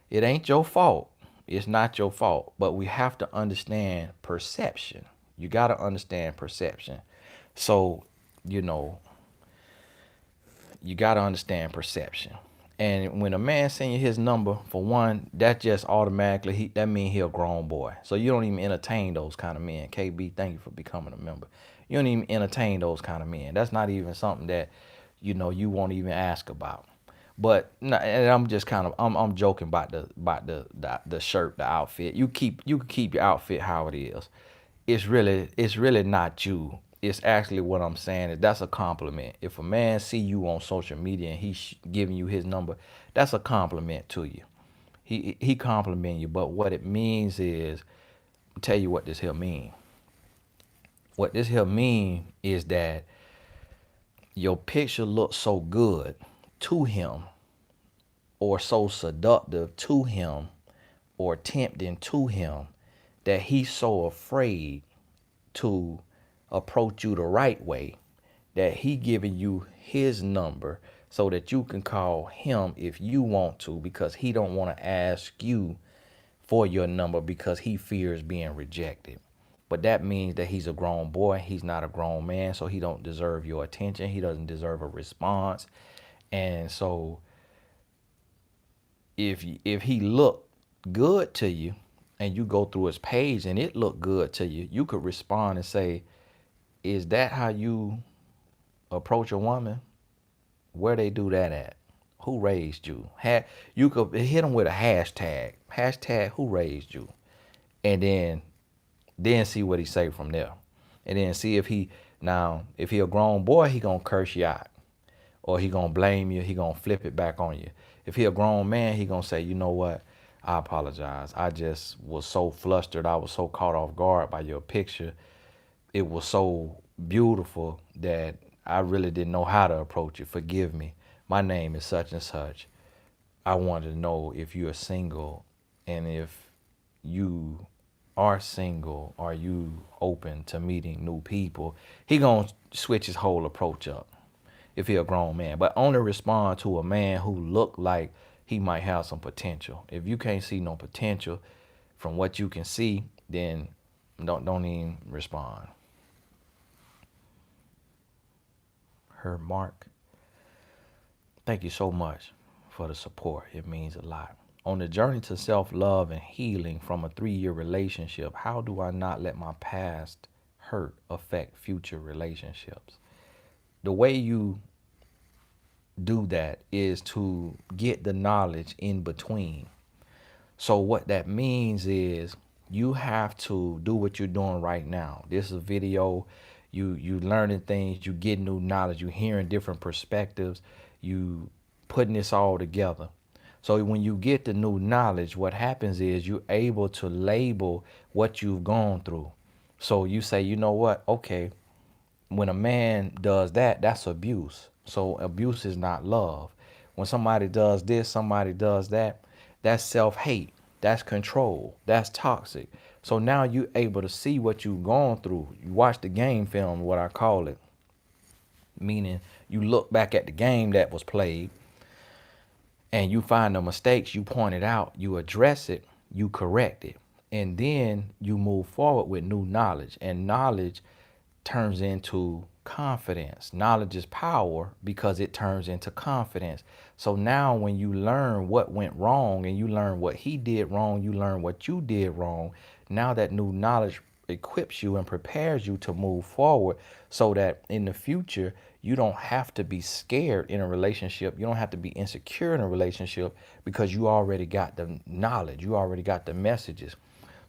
it ain't your fault. It's not your fault. But we have to understand perception. You got to understand perception. So, you know, you got to understand perception. And when a man send you his number, for one, that just automatically, that means he a grown boy. So you don't even entertain those kind of men. KB, thank you for becoming a member. You don't even entertain those kind of men. That's not even something that, you won't even ask about. But and I'm just kind of I'm joking about the shirt, the outfit. You can keep your outfit how it is. It's really not you. It's actually what I'm saying is that's a compliment. If a man see you on social media and he's giving you his number, that's a compliment to you. He compliment you, but what it means is, I'll tell you what this here mean. What this here mean is that your picture looks so good to him, or so seductive to him, or tempting to him, that he's so afraid to approach you the right way, that he giving you his number so that you can call him if you want to, because he don't want to ask you for your number because he fears being rejected. But that means that he's a grown boy. He's not a grown man, so he don't deserve your attention. He doesn't deserve a response. And so if he look good to you and you go through his page and it look good to you, you could respond and say, is that how you approach a woman? Where they do that at? Who raised you? You could hit them with a hashtag. Hashtag who raised you? And then see what he say from there. And then see if he a grown boy, he gonna curse you out. Or he gonna blame you, he gonna flip it back on you. If he a grown man, he gonna say, you know what? I apologize. I just was so flustered. I was so caught off guard by your picture. It was so beautiful that I really didn't know how to approach it. Forgive me. My name is such and such. I wanted to know if you're single, and if you are single, are you open to meeting new people? He gonna switch his whole approach up if he a grown man, but only respond to a man who look like he might have some potential. If you can't see no potential from what you can see, then don't even respond. Her Mark, thank you so much for the support. It means a lot. On the journey to self-love and healing from a 3-year relationship, how do I not let my past hurt affect future relationships? The way you do that is to get the knowledge in between. So what that means is you have to do what you're doing right now. This is a video. You learning things, you getting new knowledge, you hearing different perspectives, you putting this all together. So when you get the new knowledge, what happens is you're able to label what you've gone through. So you say, you know what? Okay, when a man does that, that's abuse. So abuse is not love. When somebody does this, somebody does that, that's self-hate. That's control. That's toxic. So now you're able to see what you've gone through. You watch the game film, what I call it. Meaning you look back at the game that was played and you find the mistakes, you point it out, you address it, you correct it. And then you move forward with new knowledge. And knowledge turns into confidence. Knowledge is power because it turns into confidence. So now when you learn what went wrong and you learn what he did wrong, you learn what you did wrong. Now that new knowledge equips you and prepares you to move forward so that in the future, you don't have to be scared in a relationship. You don't have to be insecure in a relationship because you already got the knowledge. You already got the messages.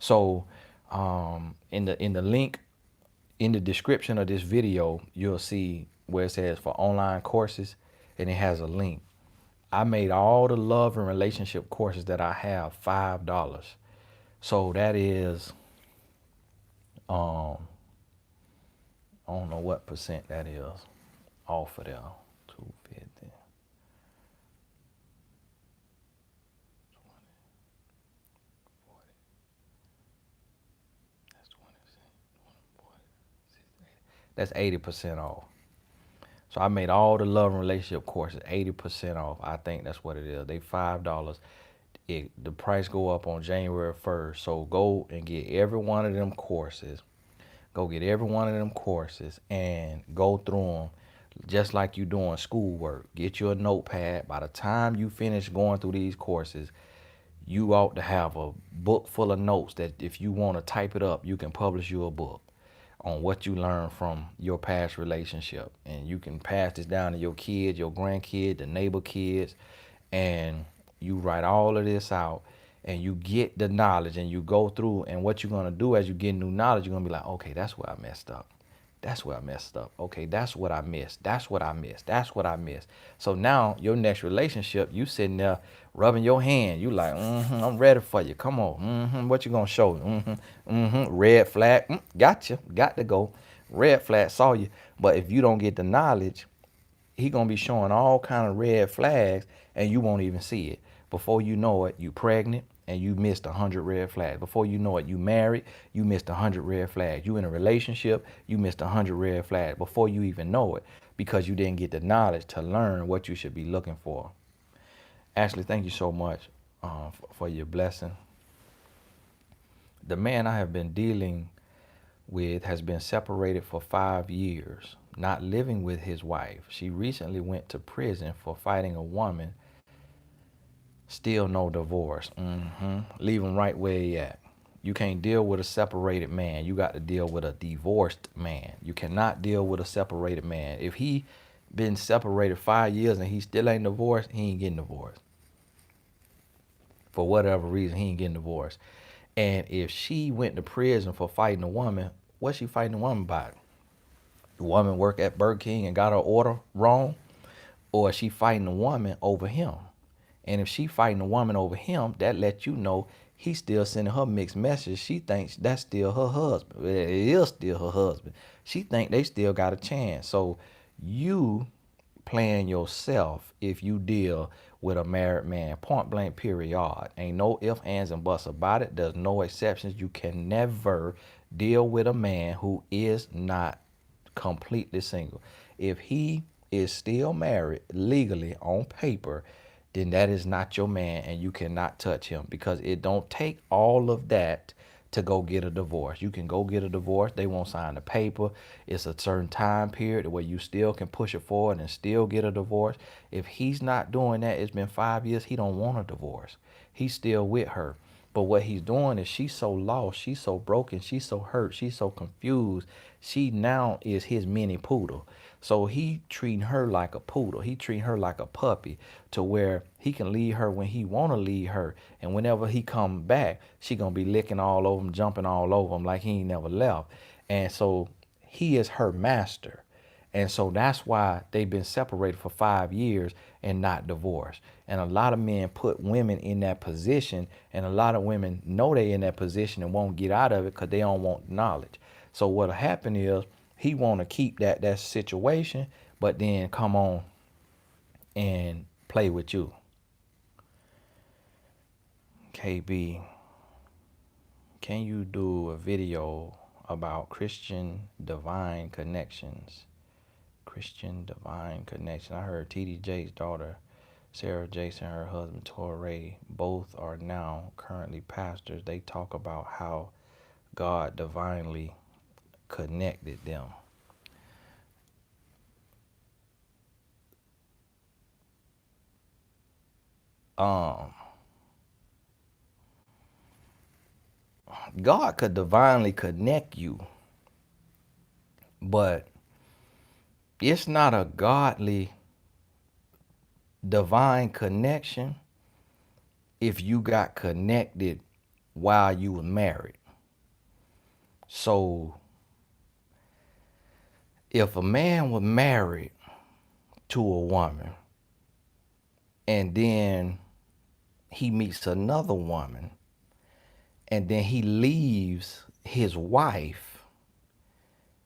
So in the link in the description of this video, you'll see where it says for online courses, and it has a link. I made all the love and relationship courses that I have $5. So that is, um, I don't know what percent that is off of there. 250. That's 80% off. So I made all the love and relationship courses 80% off. I think that's what it is. They $5. The price go up on January 1st. So go and get every one of them courses. Go get every one of them courses and go through them just like you doing schoolwork. Get you a notepad. By the time you finish going through these courses, you ought to have a book full of notes that if you want to type it up, you can publish you a book on what you learned from your past relationship. And you can pass this down to your kids, your grandkids, the neighbor kids, and you write all of this out and you get the knowledge and you go through, and what you're going to do as you get new knowledge, you're going to be like, okay, that's where I messed up. That's where I messed up. Okay, that's what I missed. That's what I missed. That's what I missed. So now your next relationship, you sitting there rubbing your hand. You like, I'm ready for you. Come on. What you gonna show? Red flag. Gotcha. Got to go. Red flag. Saw you. But if you don't get the knowledge, he gonna be showing all kind of red flags and you won't even see it. Before you know it, you pregnant and you missed 100 red flags. Before you know it, you married, you missed 100 red flags. You in a relationship, you missed 100 red flags before you even know it, because you didn't get the knowledge to learn what you should be looking for. Ashley, thank you so much for your blessing. The man I have been dealing with has been separated for 5 years, not living with his wife. She recently went to prison for fighting a woman. Still no divorce. Leave him right where he at. You can't deal with a separated man. You got to deal with a divorced man. You cannot deal with a separated man. If he been separated 5 years and he still ain't divorced, he ain't getting divorced. For whatever reason, he ain't getting divorced. And if she went to prison for fighting a woman, what's she fighting a woman about? The woman work at Burger King and got her order wrong? Or is she fighting a woman over him? And if she fighting a woman over him, that lets you know he's still sending her mixed messages. She thinks that's still her husband. It is still her husband. She think they still got a chance. So you playing yourself if you deal with a married man. Point blank period. Ain't no ifs, ands, and buts about it. There's no exceptions. You can never deal with a man who is not completely single. If he is still married legally on paper, then that is not your man and you cannot touch him, because it don't take all of that to go get a divorce. You can go get a divorce. They won't sign the paper. It's a certain time period where you still can push it forward and still get a divorce. If he's not doing that, it's been 5 years, he don't want a divorce. He's still with her. But what he's doing is she's so lost, she's so broken, she's so hurt, she's so confused. She now is his mini poodle. So he treating her like a poodle. He treating her like a puppy, to where he can leave her when he want to leave her. And whenever he come back, she going to be licking all over him, jumping all over him like he ain't never left. And so he is her master. And so that's why they've been separated for 5 years and not divorced. And a lot of men put women in that position, and a lot of women know they in that position and won't get out of it because they don't want knowledge. So what'll happen is he want to keep that situation, but then come on and play with you. KB, can you do a video about Christian divine connections? Christian divine connection. I heard TD Jake's daughter, Sarah Jason, and her husband, Torrey, both are now currently pastors. They talk about how God divinely connected them. God could divinely connect you, but it's not a godly divine connection if you got connected while you were married. So if a man was married to a woman and then he meets another woman and then he leaves his wife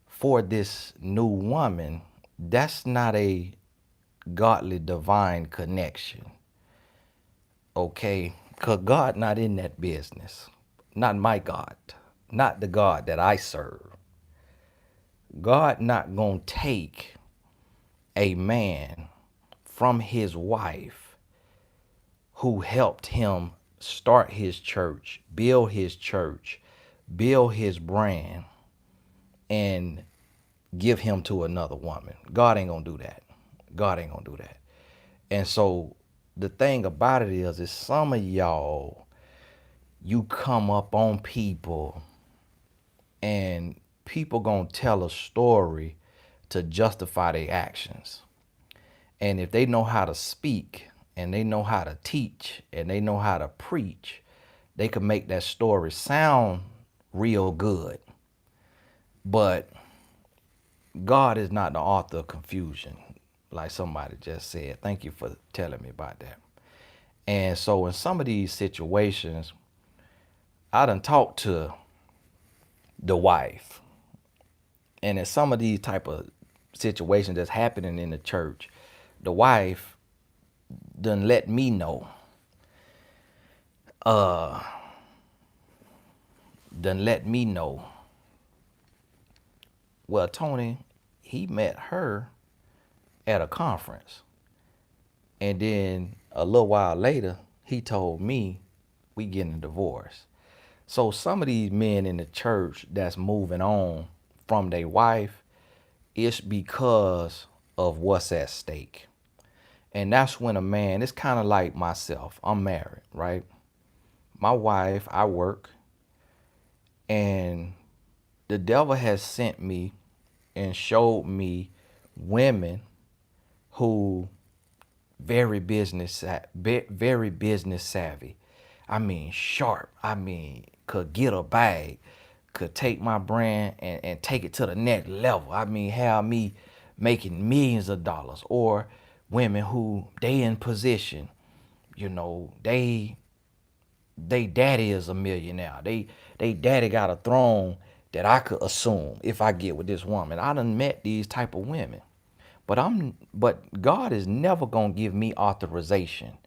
for this new woman, that's not a godly divine connection. Okay? Because God not in that business. Not my God. Not the God that I serve. God not gonna take a man from his wife who helped him start his church, build his brand, and give him to another woman. God ain't gonna do that. God ain't gonna do that. And so the thing about it is some of y'all, you come up on people and people gonna tell a story to justify their actions. And if they know how to speak and they know how to teach and they know how to preach, they can make that story sound real good. But God is not the author of confusion, like somebody just said. Thank you for telling me about that. And so in some of these situations, I done talked to the wife. And in some of these type of situations that's happening in the church, the wife done let me know. Done let me know. Well, Tony, he met her at a conference. And then a little while later, he told me we getting a divorce. So some of these men in the church that's moving on from their wife, it's because of what's at stake. And that's when a man, it's kind of like myself. I'm married, right? My wife, I work, and the devil has sent me and showed me women who very business savvy. I mean, sharp. I mean, could get a bag, could take my brand and take it to the next level. I mean, have me making millions of dollars. Or women who they in position, you know, they daddy is a millionaire. They daddy got a throne that I could assume if I get with this woman. I done met these type of women. But God is never gonna give me authorization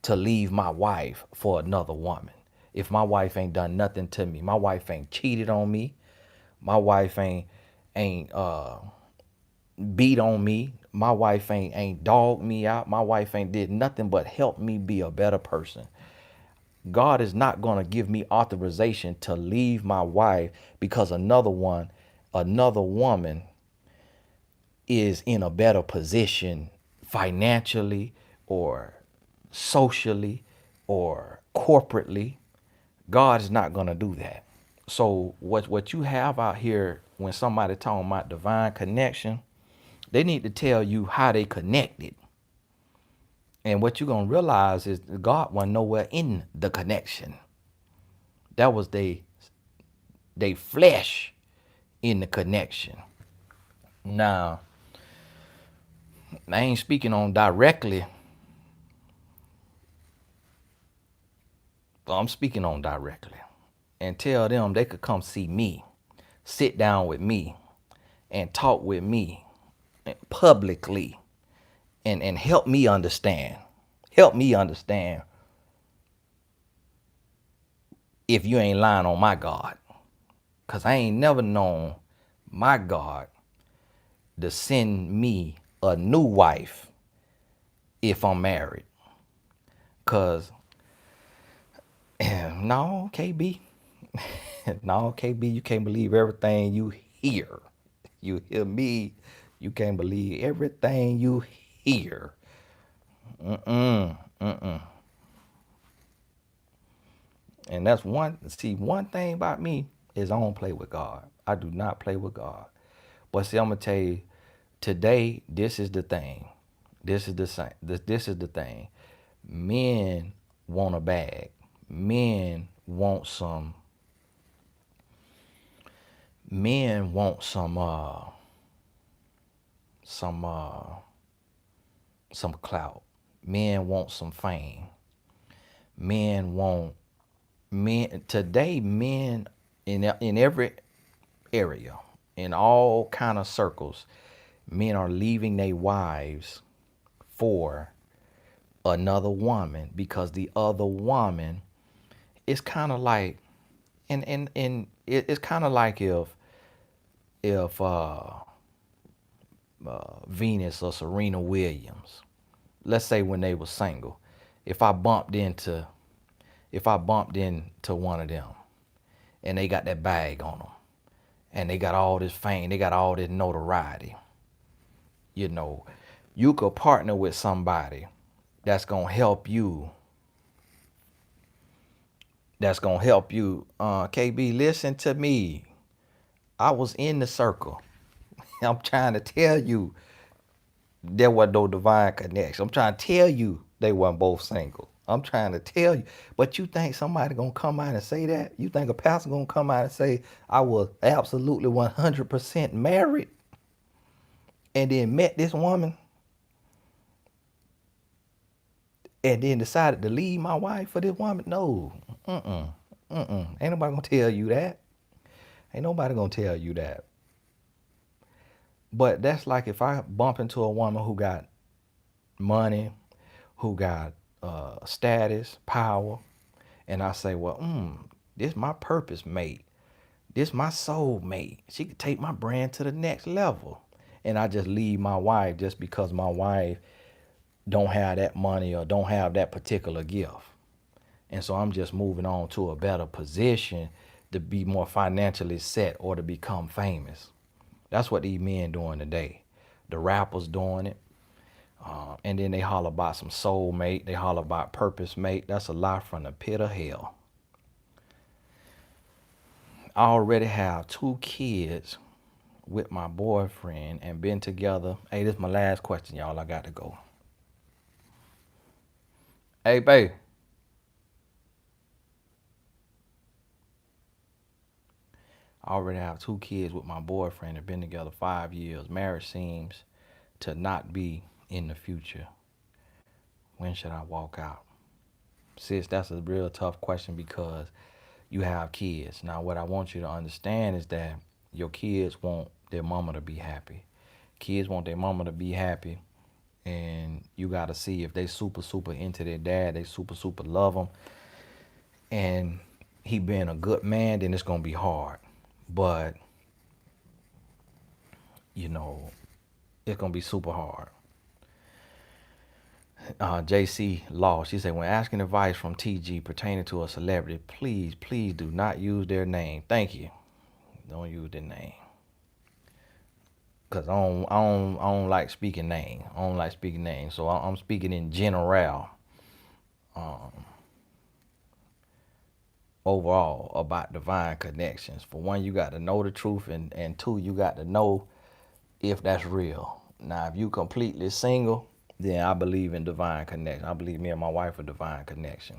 to leave my wife for another woman. If my wife ain't done nothing to me, my wife ain't cheated on me, my wife ain't beat on me, my wife ain't dogged me out, my wife ain't did nothing but help me be a better person. God is not gonna give me authorization to leave my wife because another woman is in a better position financially or socially or corporately. God is not going to do that. So what you have out here when somebody talking about divine connection, they need to tell you how they connected. And what you're going to realize is God wasn't nowhere in the connection. That was they flesh in the connection. Now, I ain't speaking on directly, but I'm speaking on directly. And tell them they could come see me, sit down with me, and talk with me publicly and help me understand. Help me understand if you ain't lying on my God. Because I ain't never known my God to send me a new wife if I'm married. Because, no, KB. No, KB, you can't believe everything you hear. You hear me, you can't believe everything you hear. And that's one thing about me is I don't play with God. I do not play with God. But see, I'm gonna tell you, today, this is the thing. This is the thing. Men want a bag. Men want men want some some clout. Men want some fame. Men want men today. Men in every area, in all kind of circles, men are leaving their wives for another woman because the other woman is kind of like, it's kind of like if Venus or Serena Williams, let's say when they were single, if I bumped into one of them and they got that bag on them and they got all this fame, they got all this notoriety, you know, you could partner with somebody that's gonna help you. KB, listen to me. I was in the circle. I'm trying to tell you there was no divine connection. I'm trying to tell you they weren't both single. I'm trying to tell you. But you think somebody gonna come out and say that? You think a pastor gonna come out and say I was absolutely 100% married and then met this woman and then decided to leave my wife for this woman? No. Ain't nobody gonna tell you that. Ain't nobody gonna tell you that. But that's like if I bump into a woman who got money, who got status, power, and I say, well, this my purpose mate. This my soul mate. She could take my brand to the next level. And I just leave my wife just because my wife don't have that money or don't have that particular gift. And so I'm just moving on to a better position to be more financially set or to become famous. That's what these men doing today. The rappers doing it. And then they holler about some soulmate. They holler about purpose mate. That's a lie from the pit of hell. I already have 2 kids with my boyfriend and been together. Hey, this is my last question, y'all. I got to go. Hey, babe. I already have 2 kids with my boyfriend and been together 5 years. Marriage seems to not be in the future. When should I walk out? Sis, that's a real tough question because you have kids. Now, what I want you to understand is that your kids want their mama to be happy. Kids want their mama to be happy. And you got to see if they super, super into their dad, they super, super love him. And he being a good man, then it's going to be hard. But, you know, it's going to be super hard. JC Law, she said, when asking advice from TG pertaining to a celebrity, please do not use their name. Thank you. Don't use their name. Because I don't like speaking name. I don't like speaking names. So I'm speaking in general. Overall about divine connections. For one, you got to know the truth, and 2, you got to know if that's real. Now, if you completely single, then I believe in divine connection. I believe me and my wife are divine connection.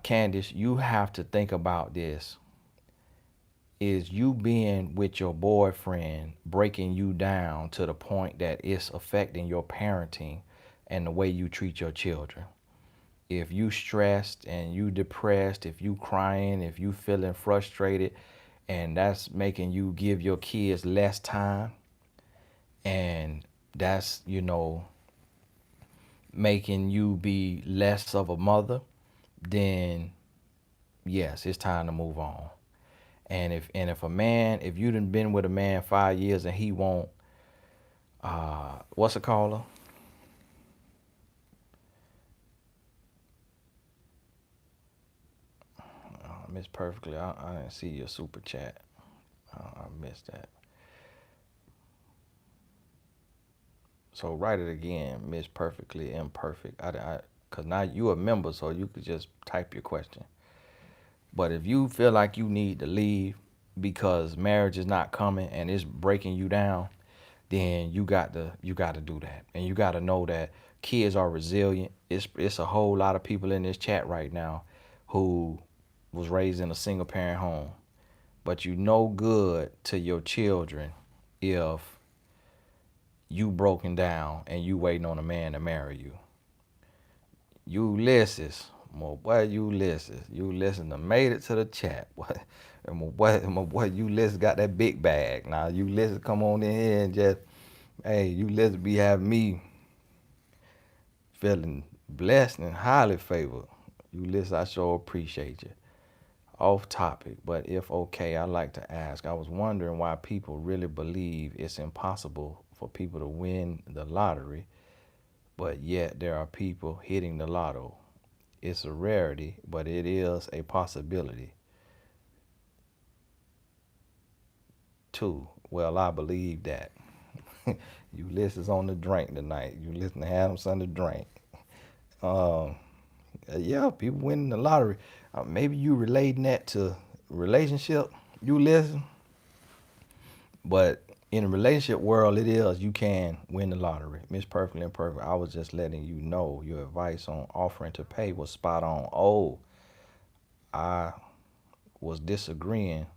Candace, you have to think about this. Is you being with your boyfriend breaking you down to the point that it's affecting your parenting and the way you treat your children? If you stressed and you depressed, if you crying, if you feeling frustrated, and that's making you give your kids less time, and that's, making you be less of a mother, then yes, it's time to move on. And if a man, if you done been with a man 5 years and he won't, what's it called? Miss Perfectly, I didn't see your super chat. I missed that. So write it again, Miss Perfectly Imperfect. Cause now you a member, so you could just type your question. But if you feel like you need to leave because marriage is not coming and it's breaking you down, then you got to do that. And you got to know that kids are resilient. It's a whole lot of people in this chat right now who was raised in a single parent home, but you no good to your children if you broken down and you waiting on a man to marry you. Ulysses, my boy Ulysses. Ulysses done made it to the chat. And my boy Ulysses got that big bag. Now Ulysses come on in here and just, hey, Ulysses be having me feeling blessed and highly favored. Ulysses, I sure appreciate you. Off topic, but if okay, I'd like to ask. I was wondering why people really believe it's impossible for people to win the lottery, but yet there are people hitting the lotto. It's a rarity, but it is a possibility too. Well, I believe that. Ulysses on the drink tonight. You listen to have something to drink. Um, yeah, people winning the lottery. Maybe you relating that to relationship. You listen, but in the relationship world, it is you can win the lottery. Miss Perfectly Imperfect. I was just letting you know your advice on offering to pay was spot on. Oh, I was disagreeing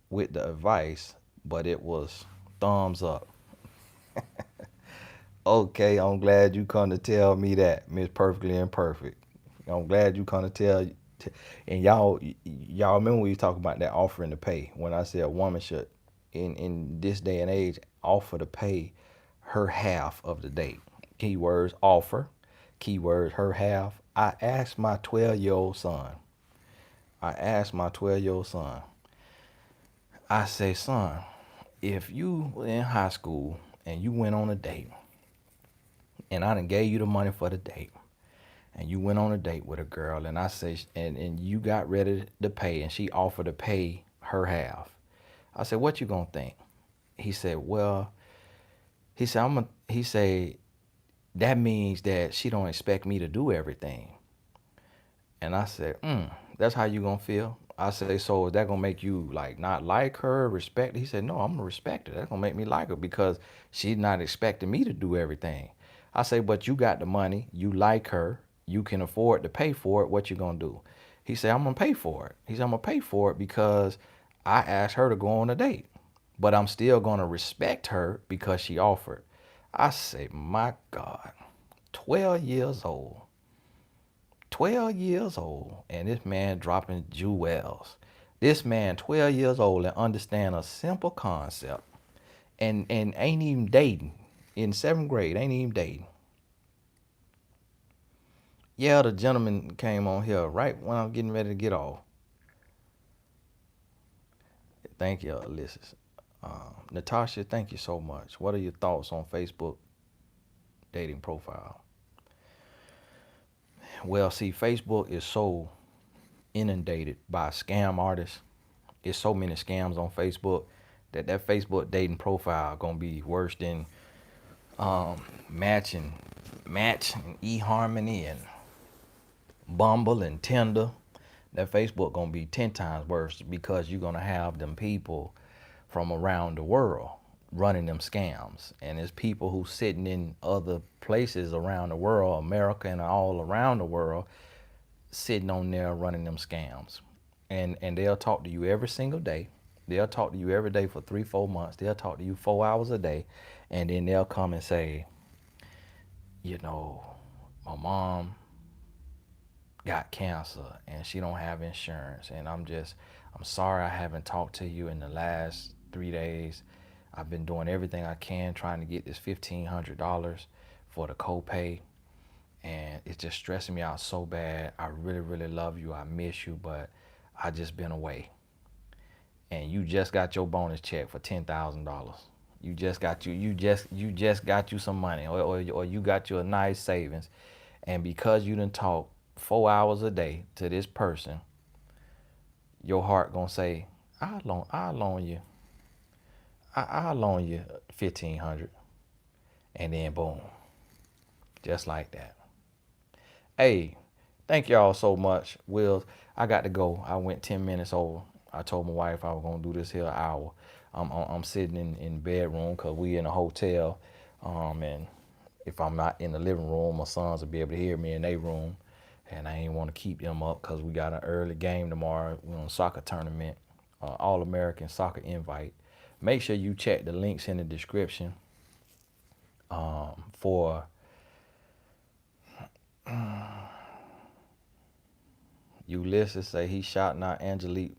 with the advice, but it was thumbs up. Okay, I'm glad you come to tell me that, Miss Perfectly Imperfect. I'm glad you come to tell. And y'all remember we was talking about that offering to pay when I said a woman should, in this day and age, offer to pay her half of the date. Keywords offer, keywords her half. I asked my 12-year-old son. I asked my 12-year-old son. I say, son, if you were in high school and you went on a date, and I done gave you the money for the date, and you went on a date with a girl, and I say, and you got ready to pay, and she offered to pay her half. I said, what you gonna think? He said, well, he said, that means that she don't expect me to do everything. And I said, that's how you gonna feel? I said, so is that gonna make you like not like her, respect? He said, no, I'm gonna respect her. That's gonna make me like her because she's not expecting me to do everything. I say, but you got the money, you like her, you can afford to pay for it. What you gonna do? He said, I'm gonna pay for it. He said, I'm gonna pay for it because I asked her to go on a date, but I'm still gonna respect her because she offered. I say, my God, 12 years old. 12 years old, and this man dropping jewels. This man 12 years old and understand a simple concept and ain't even dating. In 7th grade, ain't even dating. Yeah, the gentleman came on here right when I'm getting ready to get off. Thank you, Ulysses. Natasha, thank you so much. What are your thoughts on Facebook dating profile? Well, see, Facebook is so inundated by scam artists. It's so many scams on Facebook that Facebook dating profile gonna be worse than Match and eHarmony and Bumble and Tinder. That Facebook gonna be 10 times worse because you're gonna have them people from around the world running them scams, and it's people who sitting in other places around the world, America and all around the world, sitting on there running them scams. And they'll talk to you every single day. They'll talk to you every day for 3-4 months. They'll talk to you 4 hours a day, and then they'll come and say, you know, my mom got cancer and she don't have insurance, and I'm sorry I haven't talked to you in the last 3 days. I've been doing everything I can trying to get this $1,500 for the copay, and it's just stressing me out so bad. I really, really love you. I miss you, but I just been away. And you just got your bonus check for $10,000. You just got you some money, or you got you a nice savings, and because you done talk 4 hours a day to this person, your heart gonna say, I'll loan you, I'll loan you 1,500, and then boom, just like that. Hey, thank y'all so much. Will, I got to go. I went 10 minutes over. I told my wife I was going to do this here hour. I'm sitting in bedroom because we in a hotel. And if I'm not in the living room, my sons will be able to hear me in their room. And I ain't want to keep them up because we got an early game tomorrow. We're on a soccer tournament, All-American soccer invite. Make sure you check the links in the description for Ulysses. Say he shouting out Angelique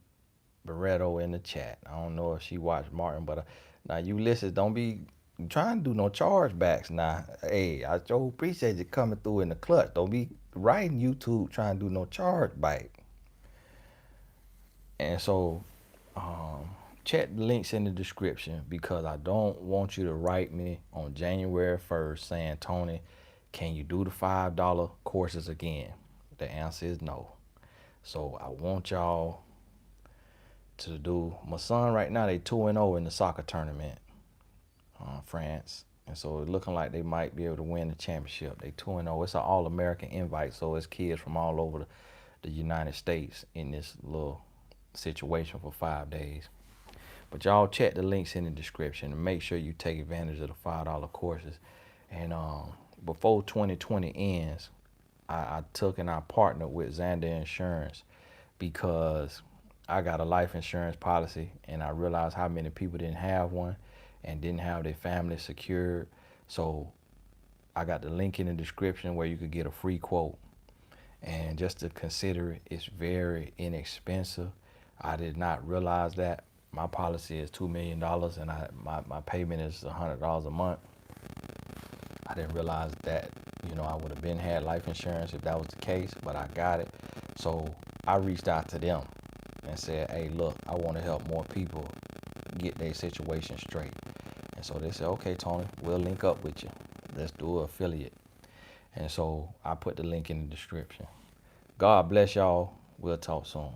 Barreto in the chat. I don't know if she watched Martin, but now Ulysses, don't be trying to do no chargebacks now. Hey, I sure appreciate you coming through in the clutch. Don't be writing YouTube trying to do no chargeback. And so check the links in the description because I don't want you to write me on January 1st saying, Tony, can you do the $5 courses again? The answer is no. So I want y'all to do. My son right now, they 2-0 in the soccer tournament, France. And so it's looking like they might be able to win the championship. They 2-0. It's an All-American invite, so it's kids from all over the United States in this little situation for 5 days. But y'all check the links in the description and make sure you take advantage of the $5 courses. And before 2020 ends, I took and I partnered with Xander Insurance because I got a life insurance policy and I realized how many people didn't have one and didn't have their family secured. So I got the link in the description where you could get a free quote. And just to consider it, it's very inexpensive. I did not realize that. My policy is $2 million and my payment is $100 a month. I didn't realize that, I would have been had life insurance if that was the case, but I got it. So I reached out to them and said, hey, look, I want to help more people get their situation straight. And so they said, okay, Tony, we'll link up with you. Let's do an affiliate. And so I put the link in the description. God bless y'all. We'll talk soon.